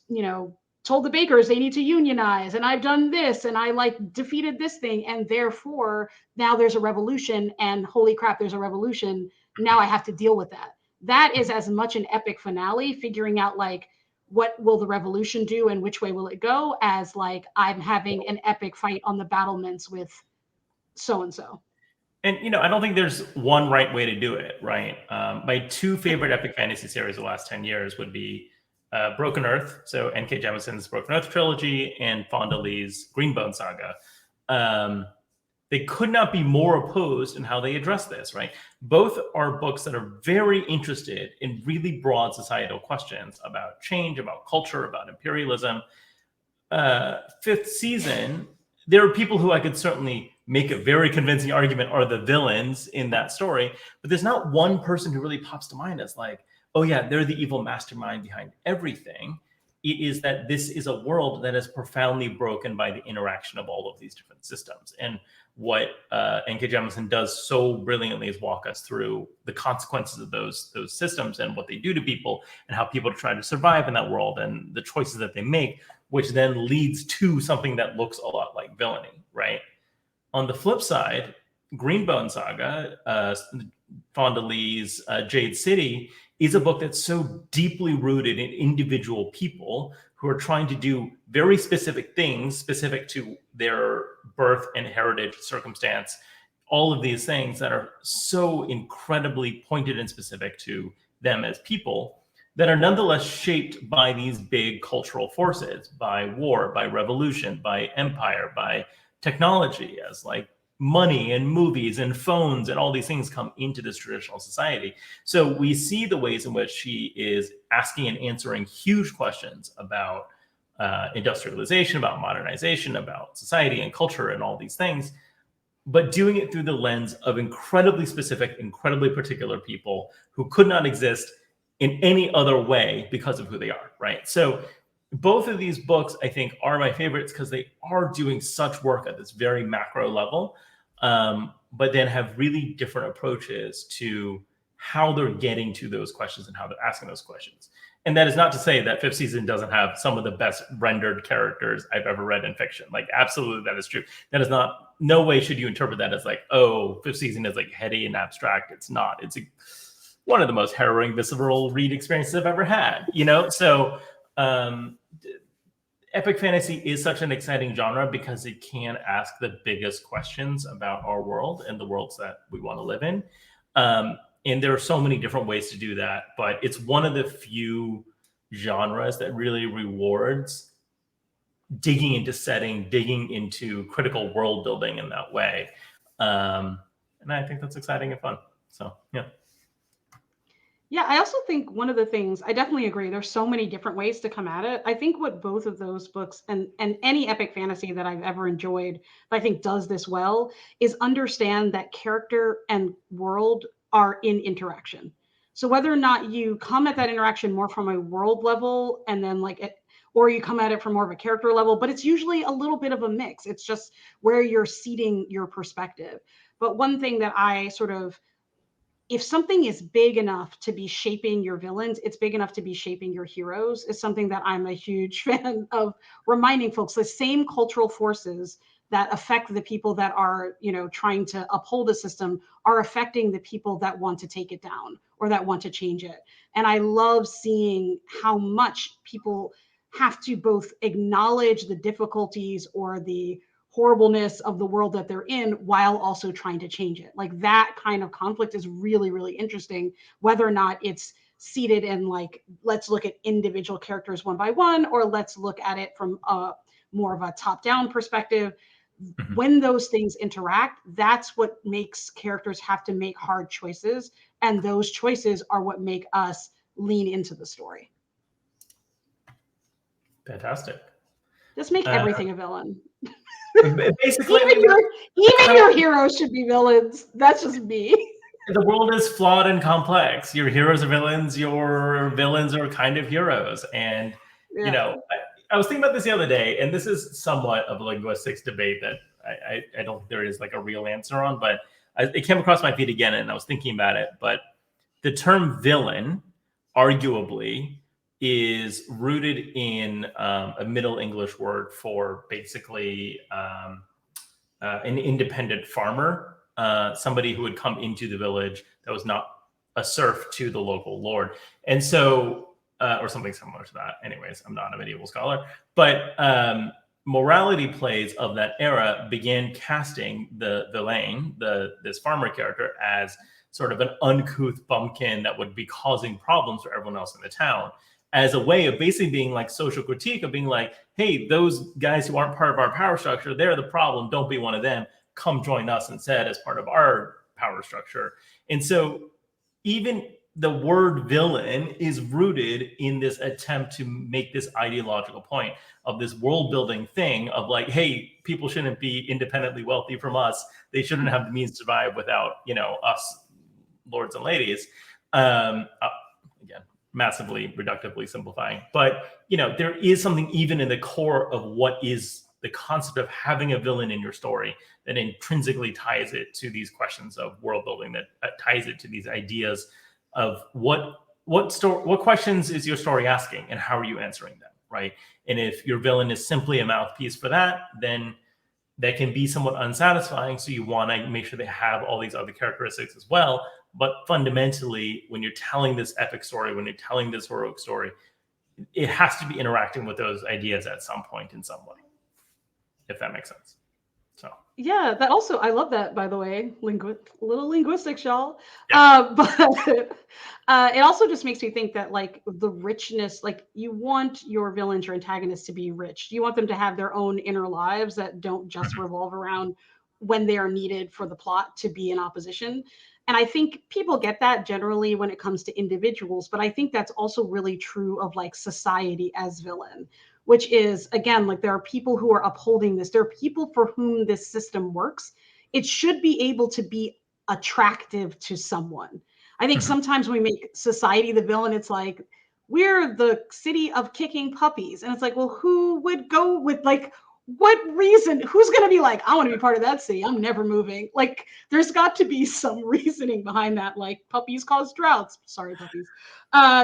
you know, told the bakers they need to unionize, and I've done this, and I like defeated this thing, and therefore now there's a revolution, and holy crap, there's a revolution. Now I have to deal with that. That is as much an epic finale, figuring out like what will the revolution do and which way will it go, as like I'm having an epic fight on the battlements with so and so. And I don't think there's one right way to do it, right? My two favorite epic fantasy series of the last 10 years would be Broken Earth, so N.K. Jemisin's Broken Earth trilogy, and Fonda Lee's Greenbone saga. Um, they could not be more opposed in how they address this, right? Both are books that are very interested in really broad societal questions about change, about culture, about imperialism. Fifth season, there are people who I could certainly make a very convincing argument are the villains in that story, but there's not one person who really pops to mind as like, oh yeah, they're the evil mastermind behind everything. It is that this is a world that is profoundly broken by the interaction of all of these different systems. And what N.K. Jemisin does so brilliantly is walk us through the consequences of those systems and what they do to people, and how people try to survive in that world, and the choices that they make, which then leads to something that looks a lot like villainy, right? On the flip side, Greenbone Saga, Fonda Lee's Jade City, is a book that's so deeply rooted in individual people who are trying to do very specific things specific to their birth and heritage, circumstance, all of these things that are so incredibly pointed and specific to them as people, that are nonetheless shaped by these big cultural forces, by war, by revolution, by empire, by technology, as like money and movies and phones and all these things come into this traditional society. So we see the ways in which she is asking and answering huge questions about industrialization, about modernization, about society and culture and all these things, but doing it through the lens of incredibly specific, incredibly particular people who could not exist in any other way because of who they are, right? So both of these books, I think, are my favorites because they are doing such work at this very macro level, but then have really different approaches to how they're getting to those questions and how they're asking those questions. And that is not to say that fifth season doesn't have some of the best rendered characters I've ever read in fiction. Like, absolutely, that is true. That is not, no way should you interpret that as like, oh, fifth season is like heady and abstract. It's not. It's one of the most harrowing, visceral read experiences I've ever had, So epic fantasy is such an exciting genre because it can ask the biggest questions about our world and the worlds that we want to live in. And there are so many different ways to do that, but it's one of the few genres that really rewards digging into setting, digging into critical world building in that way. And I think that's exciting and fun. So, yeah. Yeah, I also think one of the things, I definitely agree, there's so many different ways to come at it. I think what both of those books and any epic fantasy that I've ever enjoyed, that I think does this well, is understand that character and world are in interaction. So whether or not you come at that interaction more from a world level and then like it, or you come at it from more of a character level, but it's usually a little bit of a mix. It's just where you're seating your perspective. But one thing that I sort of, if something is big enough to be shaping your villains, it's big enough to be shaping your heroes, is something that I'm a huge fan of reminding folks. The same cultural forces that affect the people that are, you know, trying to uphold a system are affecting the people that want to take it down or that want to change it. And I love seeing how much people have to both acknowledge the difficulties or the horribleness of the world that they're in while also trying to change it. Like that kind of conflict is really, really interesting, whether or not it's seated in like, let's look at individual characters one by one, or let's look at it from a more of a top down perspective. Mhm. When those things interact, that's what makes characters have to make hard choices. And those choices are what make us lean into the story. Fantastic. Just make Uh, everything a villain. Basically, I Even mean, even kind of your heroes should be villains. That's just me. the world is flawed and complex. Your heroes are villains. Your villains are kind of heroes. And, you Yeah. know, I was thinking about this the other day, and this is somewhat of a linguistics debate that I don't think there is like a real answer on, but it came across my feed again, and I was thinking about it. But the term villain, arguably, is rooted in a Middle English word for basically an independent farmer, somebody who had come into the village that was not a serf to the local lord. And so, or something similar to that. Anyways, I'm not a medieval scholar, but morality plays of that era began casting the villain, this farmer character, as sort of an uncouth bumpkin that would be causing problems for everyone else in the town, as a way of basically being like social critique of being like, hey, those guys who aren't part of our power structure, they're the problem. Don't be one of them. Come join us instead as part of our power structure. And so even the word villain is rooted in this attempt to make this ideological point of this world building thing of like, hey, people shouldn't be independently wealthy from us. They shouldn't have the means to survive without, you know, us lords and ladies. Again, massively reductively simplifying, but you know, there is something even in the core of what is the concept of having a villain in your story that intrinsically ties it to these questions of world building, that ties it to these ideas of what questions is your story asking and how are you answering them, right? And if your villain is simply a mouthpiece for that, then that can be somewhat unsatisfying. So you want to make sure they have all these other characteristics as well. But fundamentally, when you're telling this epic story, when you're telling this heroic story, it has to be interacting with those ideas at some point in some way, if that makes sense. So Yeah, that also, I love that, by the way. Little linguistics, y'all. yeah. But it also just makes me think that like the richness, like you want your villains, your antagonists to be rich. You want them to have their own inner lives that don't just Mhm. revolve around when they are needed for the plot to be in opposition. And I think people get that generally when it comes to individuals, but I think that's also really true of like society as villain, which is again like there are people who are upholding this, there are people for whom this system works. It should be able to be attractive to someone. I think Mhm. sometimes we make society the villain. It's like we're the city of kicking puppies, and it's like, well, who would go with like, what reason, who's going to be like, I want to be part of that city, I'm never moving? Like there's got to be some reasoning behind that, like puppies cause droughts. Sorry, puppies.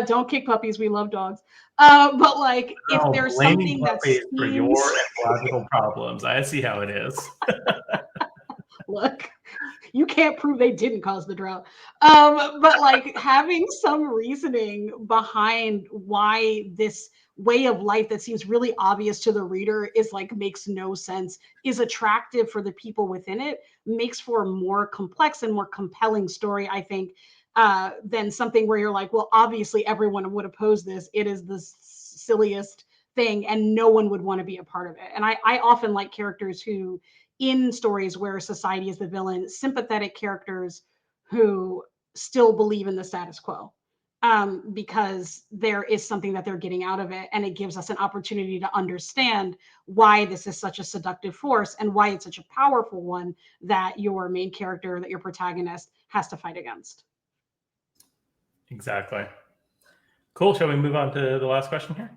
Don't kick puppies, we love dogs. But like, if Oh, there's blaming something that puppies for seems, your ecological problems. I see how it is. look, you can't prove they didn't cause the drought. But like having some reasoning behind why this way of life that seems really obvious to the reader is like makes no sense, is attractive for the people within it, makes for a more complex and more compelling story, I think, than something where you're like, well, obviously everyone would oppose this. It is the silliest thing, and no one would want to be a part of it. And I often like characters who, in stories where society is the villain, sympathetic characters who still believe in the status quo, because there is something that they're getting out of it. And it gives us an opportunity to understand why this is such a seductive force and why it's such a powerful one that your main character, that your protagonist has to fight against. Exactly. Cool. Shall we move on to the last question here?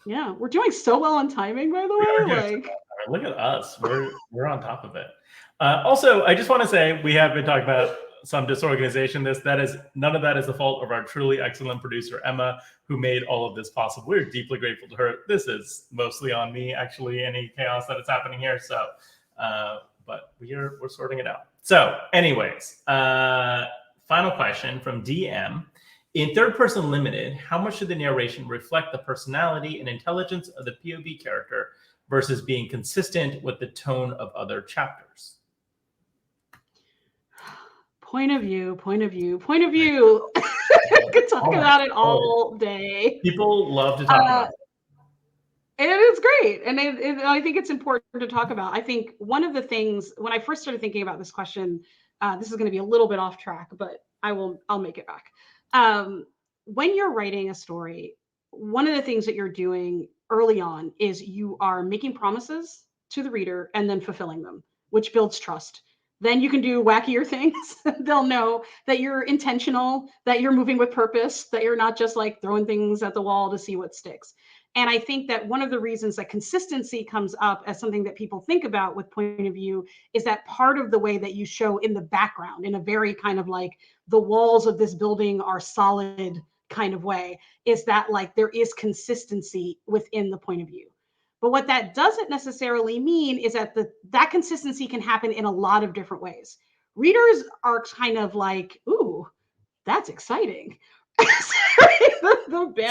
Yeah, we're doing so well on timing, by the way. Like, look at us. We're on top of it. Also, I just want to say we have been talking about some disorganization. None of that is the fault of our truly excellent producer Emma, who made all of this possible. We're deeply grateful to her. This is mostly on me, actually, any chaos that is happening here. So, but we're sorting it out. So, anyways, final question from DM. In third person limited, how much should the narration reflect the personality and intelligence of the POV character versus being consistent with the tone of other chapters? Point of view. I could talk about it all day. People love to talk about it. And it is great. And I think it's important to talk about. I think one of the things, when I first started thinking about this question, this is going to be a little bit off track, but I'll make it back. When you're writing a story, one of the things that you're doing early on is you are making promises to the reader and then fulfilling them, which builds trust. Then you can do wackier things. They'll know that you're intentional, that you're moving with purpose, that you're not just like throwing things at the wall to see what sticks. And I think that one of the reasons that consistency comes up as something that people think about with point of view is that part of the way that you show in the background, in a very kind of like the walls of this building are solid kind of way, is that like there is consistency within the point of view. But what that doesn't necessarily mean is that that consistency can happen in a lot of different ways. Readers are kind of like, ooh, that's exciting.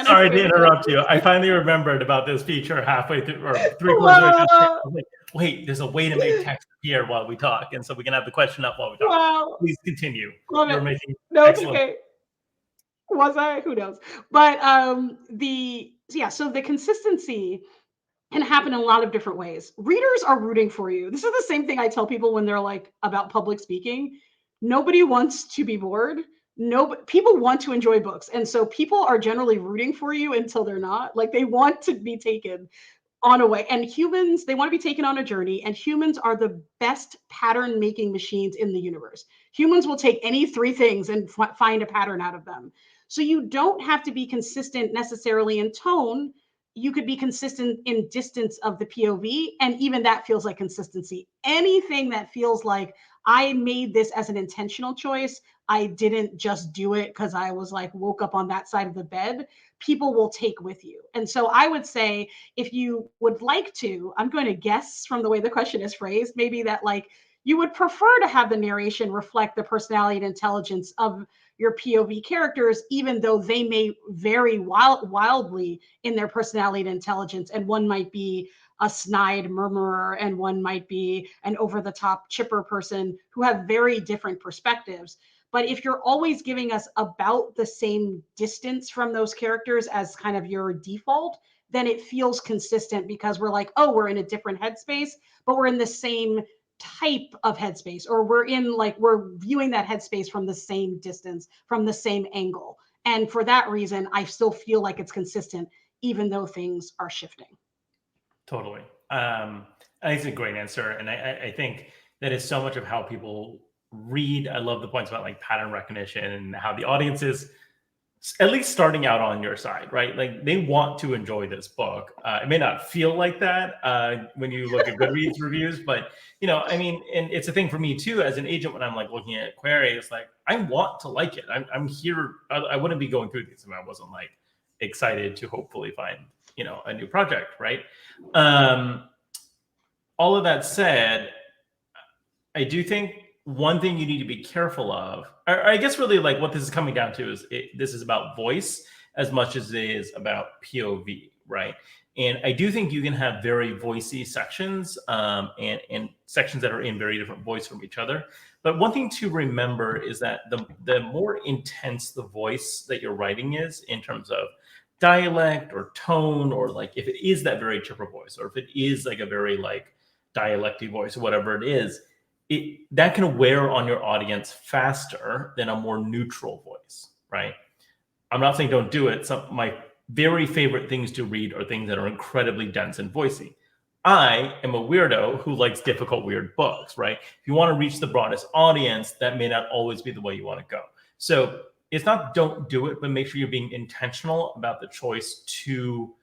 Sorry to interrupt you. I finally remembered about this feature halfway through, or 3/4 I was like, wait, there's a way to make text appear while we talk, and so we can have the question up while we talk. Wow. Please continue. You're making excellent. Okay. Was I? Who knows? But so the consistency can happen in a lot of different ways. Readers are rooting for you. This is the same thing I tell people when they're like about public speaking. Nobody wants to be bored. People want to enjoy books. And so people are generally rooting for you until they're not. Like they want to be taken on a way. And humans, they want to be taken on a journey. And humans are the best pattern making machines in the universe. Humans will take any three things and find a pattern out of them. So you don't have to be consistent necessarily in tone. You could be consistent in distance of the POV, and even that feels like consistency. Anything that feels like I made this as an intentional choice, I didn't just do it because I was like woke up on that side of the bed, people will take with you. And so I would say if you would like to, I'm going to guess from the way the question is phrased, maybe that like you would prefer to have the narration reflect the personality and intelligence of your POV characters, even though they may vary wildly in their personality and intelligence. And one might be a snide murmurer and one might be an over-the-top chipper person who have very different perspectives. But if you're always giving us about the same distance from those characters as kind of your default, then it feels consistent because we're like, oh, we're in a different headspace, but we're in the same type of headspace, or we're viewing that headspace from the same distance, from the same angle. And for that reason, I still feel like it's consistent, even though things are shifting. Totally. I think it's a great answer. And I think that is so much of how people read. I love the points about like pattern recognition and how the audience is at least starting out on your side, right? Like they want to enjoy this book. It may not feel like that when you look at Goodreads reviews, but I mean, and it's a thing for me too, as an agent, when I'm like looking at Query, it's like, I want to like it. I'm here. I wouldn't be going through these if I wasn't like excited to hopefully find, a new project, right? All of that said, I do think one thing you need to be careful of, or I guess really like what this is coming down to is this is about voice as much as it is about POV, right? And I do think you can have very voicey sections and sections that are in very different voice from each other. But one thing to remember is that the more intense the voice that you're writing is in terms of dialect or tone, or like if it is that very chipper voice, or if it is like a very like dialecty voice or whatever it is, that can wear on your audience faster than a more neutral voice, right? I'm not saying don't do it. My very favorite things to read are things that are incredibly dense and voicey. I am a weirdo who likes difficult, weird books, right? If you want to reach the broadest audience, that may not always be the way you want to go. So it's not don't do it, but make sure you're being intentional about the choice to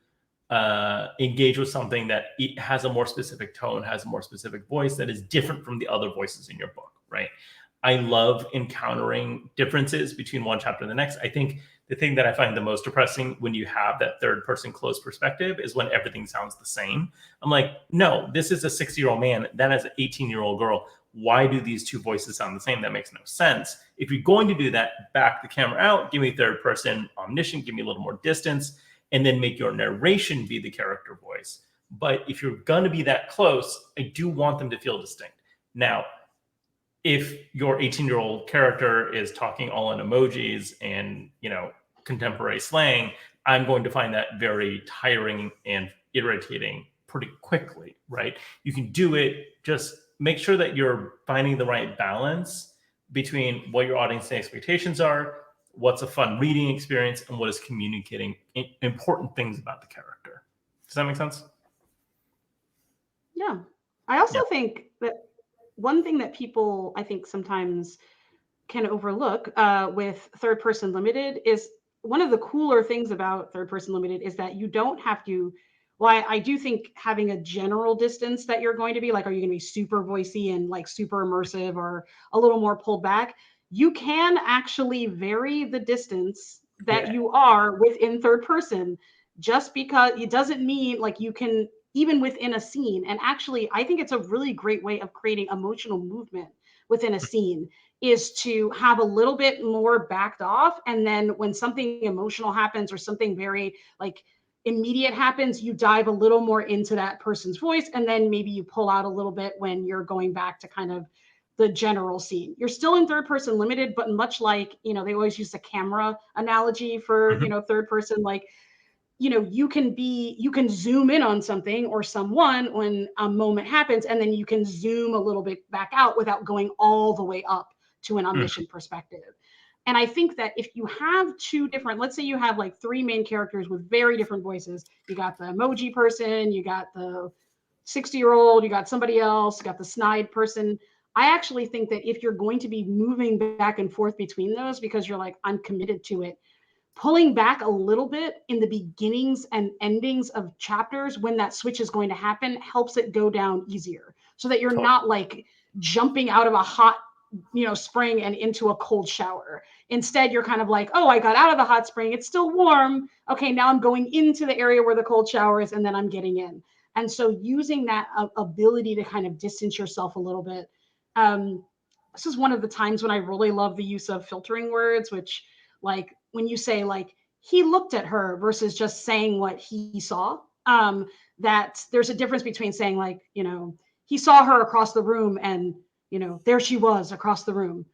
engage with something that it has a more specific tone, has a more specific voice that is different from the other voices in your book, right? I love encountering differences between one chapter and the next. I think the thing that I find the most depressing when you have that third person close perspective is when everything sounds the same. I'm like, no, this is a 60-year-old man, that is an 18-year-old girl. Why do these two voices sound the same? That makes no sense. If you're going to do that, back the camera out, give me third person omniscient, give me a little more distance, and then make your narration be the character voice. But if you're going to be that close, I do want them to feel distinct. Now, if your 18-year-old character is talking all in emojis and, contemporary slang, I'm going to find that very tiring and irritating pretty quickly, right? You can do it, just make sure that you're finding the right balance between what your audience expectations are, what's a fun reading experience, and what is communicating important things about the character. Does that make sense? Yeah. I also think that one thing that people, I think, sometimes can overlook with third person limited is one of the cooler things about third person limited is that you don't have to. Well, I do think having a general distance that you're going to be like, are you going to be super voicey and like super immersive or a little more pulled back? You can actually vary the distance that you are within third person, just because it doesn't mean like you can even within a scene. And actually, I think it's a really great way of creating emotional movement within a scene is to have a little bit more backed off. And then when something emotional happens or something very like immediate happens, you dive a little more into that person's voice. And then maybe you pull out a little bit when you're going back to kind of the general scene. You're still in third person limited, but much like, they always use the camera analogy for, third person, like, you can zoom in on something or someone when a moment happens, and then you can zoom a little bit back out without going all the way up to an omniscient perspective. And I think that if you have two different, let's say you have like three main characters with very different voices, you got the emoji person, you got the 60-year-old, you got somebody else, you got the snide person. I actually think that if you're going to be moving back and forth between those because you're like, I'm committed to it, pulling back a little bit in the beginnings and endings of chapters when that switch is going to happen helps it go down easier so that you're not like jumping out of a hot spring and into a cold shower. Instead, you're kind of like, oh, I got out of the hot spring, it's still warm, okay, now I'm going into the area where the cold shower is, and then I'm getting in. And so using that ability to kind of distance yourself a little bit, this is one of the times when I really love the use of filtering words, which, like, when you say like he looked at her versus just saying what he saw, that there's a difference between saying like, he saw her across the room and, there she was across the room.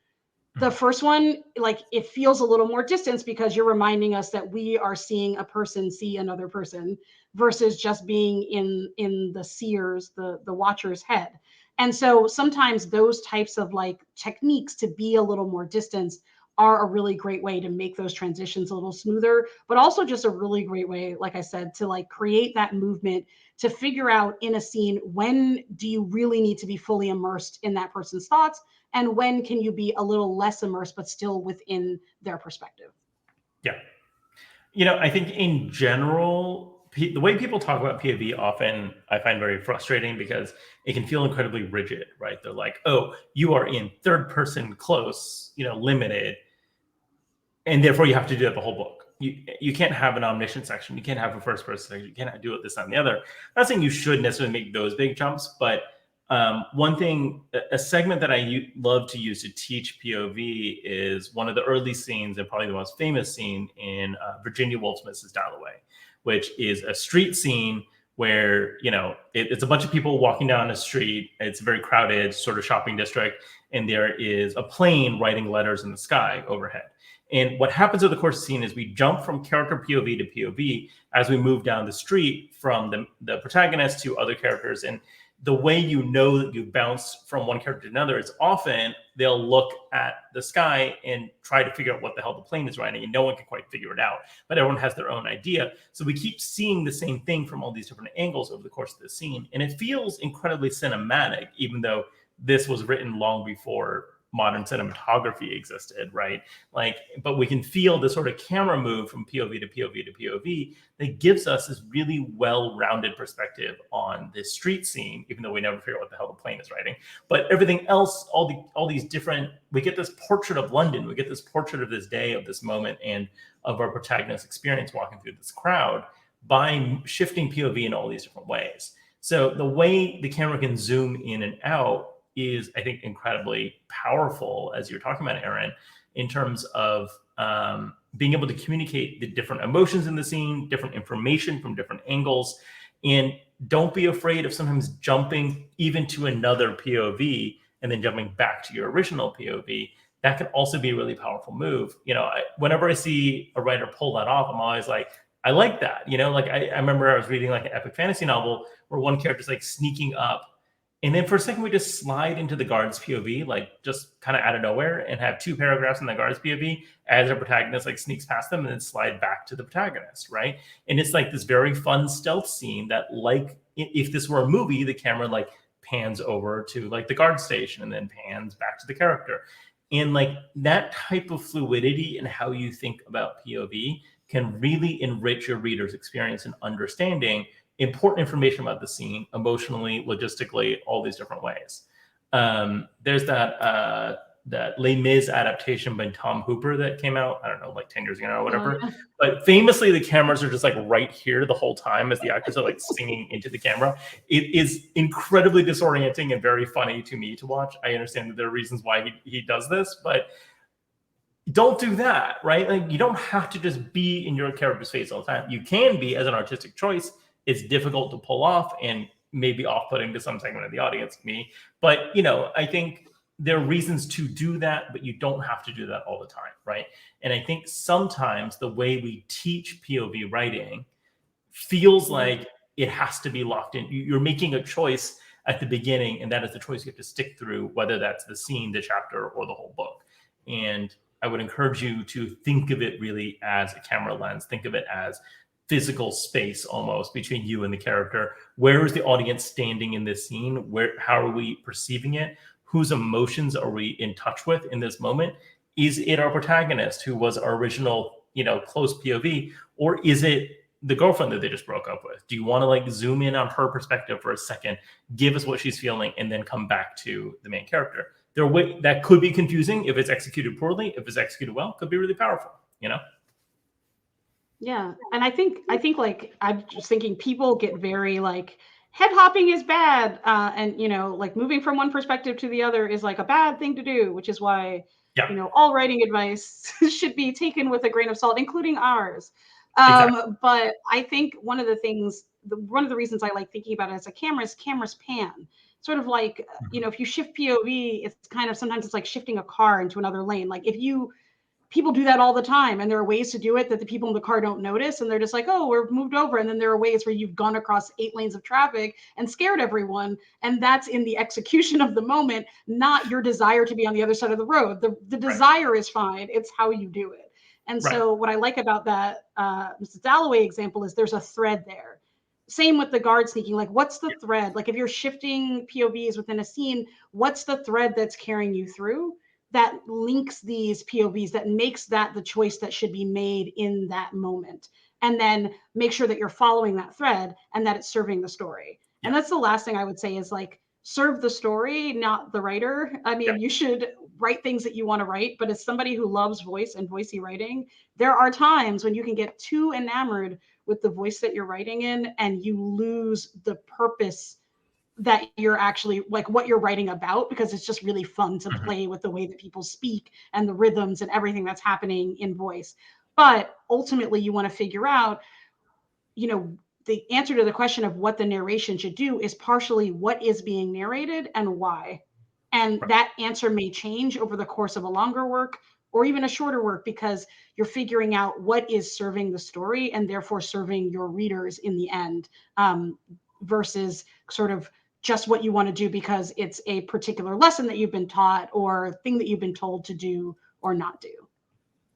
The first one, like, it feels a little more distance because you're reminding us that we are seeing a person see another person versus just being in the seer's, the watcher's head. And so sometimes those types of like techniques to be a little more distanced are a really great way to make those transitions a little smoother, but also just a really great way, like I said, to like create that movement, to figure out in a scene, when do you really need to be fully immersed in that person's thoughts? And when can you be a little less immersed, but still within their perspective? Yeah. I think in general, the way people talk about POV often I find very frustrating because it can feel incredibly rigid, right? They're like, oh, you are in third person close, limited, and therefore you have to do it the whole book. You can't have an omniscient section. You can't have a first person section. You can't do it this, that, and the other. I'm not saying you should necessarily make those big jumps, but one thing, a segment that I love to use to teach POV is one of the early scenes and probably the most famous scene in Virginia Woolf's Mrs. Dalloway, which is a street scene where, it's a bunch of people walking down a street. It's a very crowded sort of shopping district. And there is a plane writing letters in the sky overhead. And what happens over the course of the scene is we jump from character POV to POV as we move down the street from the protagonist to other characters. And the way that you bounce from one character to another is often they'll look at the sky and try to figure out what the hell the plane is writing, and no one can quite figure it out, but everyone has their own idea. So we keep seeing the same thing from all these different angles over the course of the scene. And it feels incredibly cinematic, even though this was written long before modern cinematography existed, right? Like, but we can feel the sort of camera move from POV to POV to POV that gives us this really well-rounded perspective on this street scene, even though we never figure out what the hell the plane is riding. But everything else, all these different, we get this portrait of London, we get this portrait of this day, of this moment, and of our protagonist's experience walking through this crowd by shifting POV in all these different ways. So the way the camera can zoom in and out is, I think, incredibly powerful, as you're talking about, Aaron, in terms of being able to communicate the different emotions in the scene, different information from different angles. And don't be afraid of sometimes jumping even to another POV and then jumping back to your original POV. That can also be a really powerful move. You know, whenever I see a writer pull that off, I'm always like, I like that. You know, like I remember I was reading like an epic fantasy novel where one character's like sneaking up, and then for a second we just slide into the guard's POV, like just kind of out of nowhere, and have 2 paragraphs in the guard's POV as our protagonist like sneaks past them, and then slide back to the protagonist, right? And it's like this very fun stealth scene that, like, if this were a movie, the camera like pans over to like the guard station and then pans back to the character. And like that type of fluidity in how you think about POV can really enrich your reader's experience in understanding important information about the scene, emotionally, logistically, all these different ways. There's that Les Mis adaptation by Tom Hooper that came out, I don't know, like 10 years ago or whatever. Oh, yeah. But famously, the cameras are just like right here the whole time as the actors are like singing into the camera. It is incredibly disorienting and very funny to me to watch. I understand that there are reasons why he does this, but don't do that, right? Like, you don't have to just be in your character's face all the time. You can be as an artistic choice. It's difficult to pull off and maybe off-putting to some segment of the audience, me. But, you know, I think there are reasons to do that, but you don't have to do that all the time, right? And I think sometimes the way we teach POV writing feels like it has to be locked in. You're making a choice at the beginning, and that is the choice you have to stick through, whether that's the scene, the chapter, or the whole book. And I would encourage you to think of it really as a camera lens. Think of it as physical space almost between you and the character. Where is the audience standing in this scene? How are we perceiving it? Whose emotions are we in touch with in this moment? Is it our protagonist who was our original, you know, close POV, or is it the girlfriend that they just broke up with? Do you want to like zoom in on her perspective for a second, give us what she's feeling, and then come back to the main character? That could be confusing if it's executed poorly. If it's executed well, it could be really powerful, you know? Yeah. And I think like, I'm just thinking people get very like, head hopping is bad. And, you know, like moving from one perspective to the other is like a bad thing to do, which is why, Yeah, you know, all writing advice should be taken with a grain of salt, including ours. exactly. But I think one of the reasons I like thinking about it as a camera is cameras pan. Sort of like, you know, if you shift POV, it's kind of, sometimes it's like shifting a car into another lane. Like people do that all the time, and there are ways to do it that the people in the car don't notice, and they're just like, oh, we're moved over. And then there are ways where you've gone across 8 lanes of traffic and scared everyone, and that's in the execution of the moment, not your desire to be on the other side of the road. The desire is fine, it's how you do it. And Right. so what I like about that Mrs. Dalloway example is there's a thread there. Same with the guard sneaking. Like, what's the thread? Like, if you're shifting POVs within a scene, what's the thread that's carrying you through, that links these POVs, that makes that the choice that should be made in that moment? And then make sure that you're following that thread and that it's serving the story. Yeah. And that's the last thing I would say is like, serve the story, not the writer. I mean, Yeah. you should write things that you want to write, but as somebody who loves voice and voicey writing, there are times when you can get too enamored with the voice that you're writing in, and you lose the purpose that you're actually, like, what you're writing about, because it's just really fun to Mhm. play with the way that people speak and the rhythms and everything that's happening in voice. But ultimately you want to figure out, you know, the answer to the question of what the narration should do is partially what is being narrated and why. And Right. that answer may change over the course of a longer work or even a shorter work, because you're figuring out what is serving the story and therefore serving your readers in the end, versus sort of just what you want to do because it's a particular lesson that you've been taught or thing that you've been told to do or not do.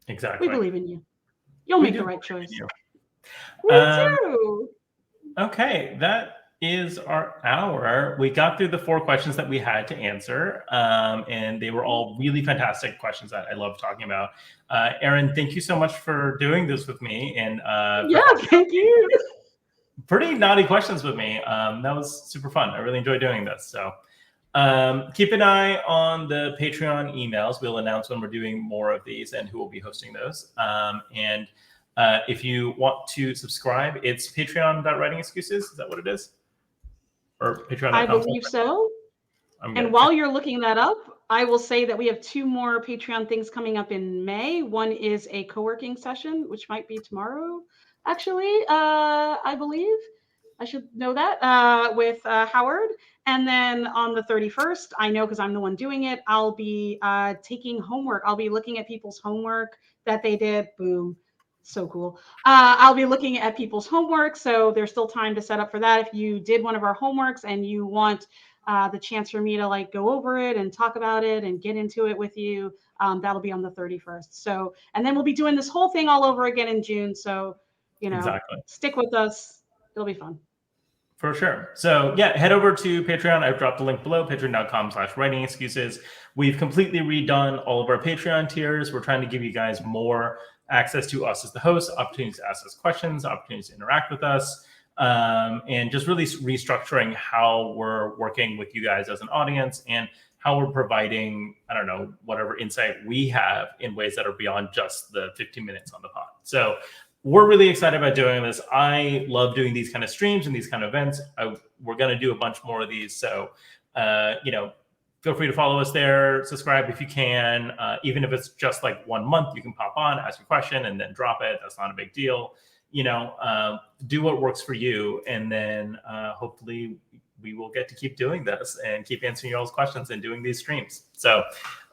We Exactly. believe in you. You'll We make do the right believe in choice. you. Me Um, too. okay, that is our hour. We got through the 4 questions that we had to answer, and they were all really fantastic questions that I love talking about. Erin, thank you so much for doing this with me, and Yeah, thank you. pretty naughty questions with me. That was super fun. I really enjoyed doing this. So keep an eye on the Patreon emails. We'll announce when we're doing more of these and who will be hosting those. And if you want to subscribe, it's patreon.writingexcuses. Is that what it is? Or patreon.com? I believe so. And while you're looking that up, I will say that we have 2 more Patreon things coming up in May. One is a co-working session, which might be tomorrow, actually, I believe. I should know that, with Howard. And then on the 31st, I know because I'm the one doing it, I'll be taking homework. I'll be looking at people's homework that they did. Boom. So cool. I'll be looking at people's homework. So there's still time to set up for that. If you did one of our homeworks and you want the chance for me to like go over it and talk about it and get into it with you, that'll be on the 31st. So, and then we'll be doing this whole thing all over again in June. So, you know, exactly. Stick with us. It'll be fun. For sure. So yeah, head over to Patreon. I've dropped the link below, patreon.com/writingexcuses. We've completely redone all of our Patreon tiers. We're trying to give you guys more access to us as the host, opportunities to ask us questions, opportunities to interact with us, and just really restructuring how we're working with you guys as an audience and how we're providing, I don't know, whatever insight we have in ways that are beyond just the 15 minutes on the pod. So we're really excited about doing this. I love doing these kind of streams and these kind of events. We're going to do a bunch more of these. So, you know, feel free to follow us there, subscribe if you can. Even if it's just like 1 month, you can pop on, ask your question, and then drop it. That's not a big deal. You know, do what works for you. And then hopefully we will get to keep doing this and keep answering y'all's questions and doing these streams. So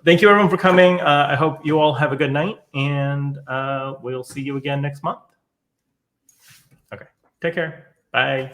thank you everyone for coming. I hope you all have a good night, and we'll see you again next month. Okay, take care. Bye.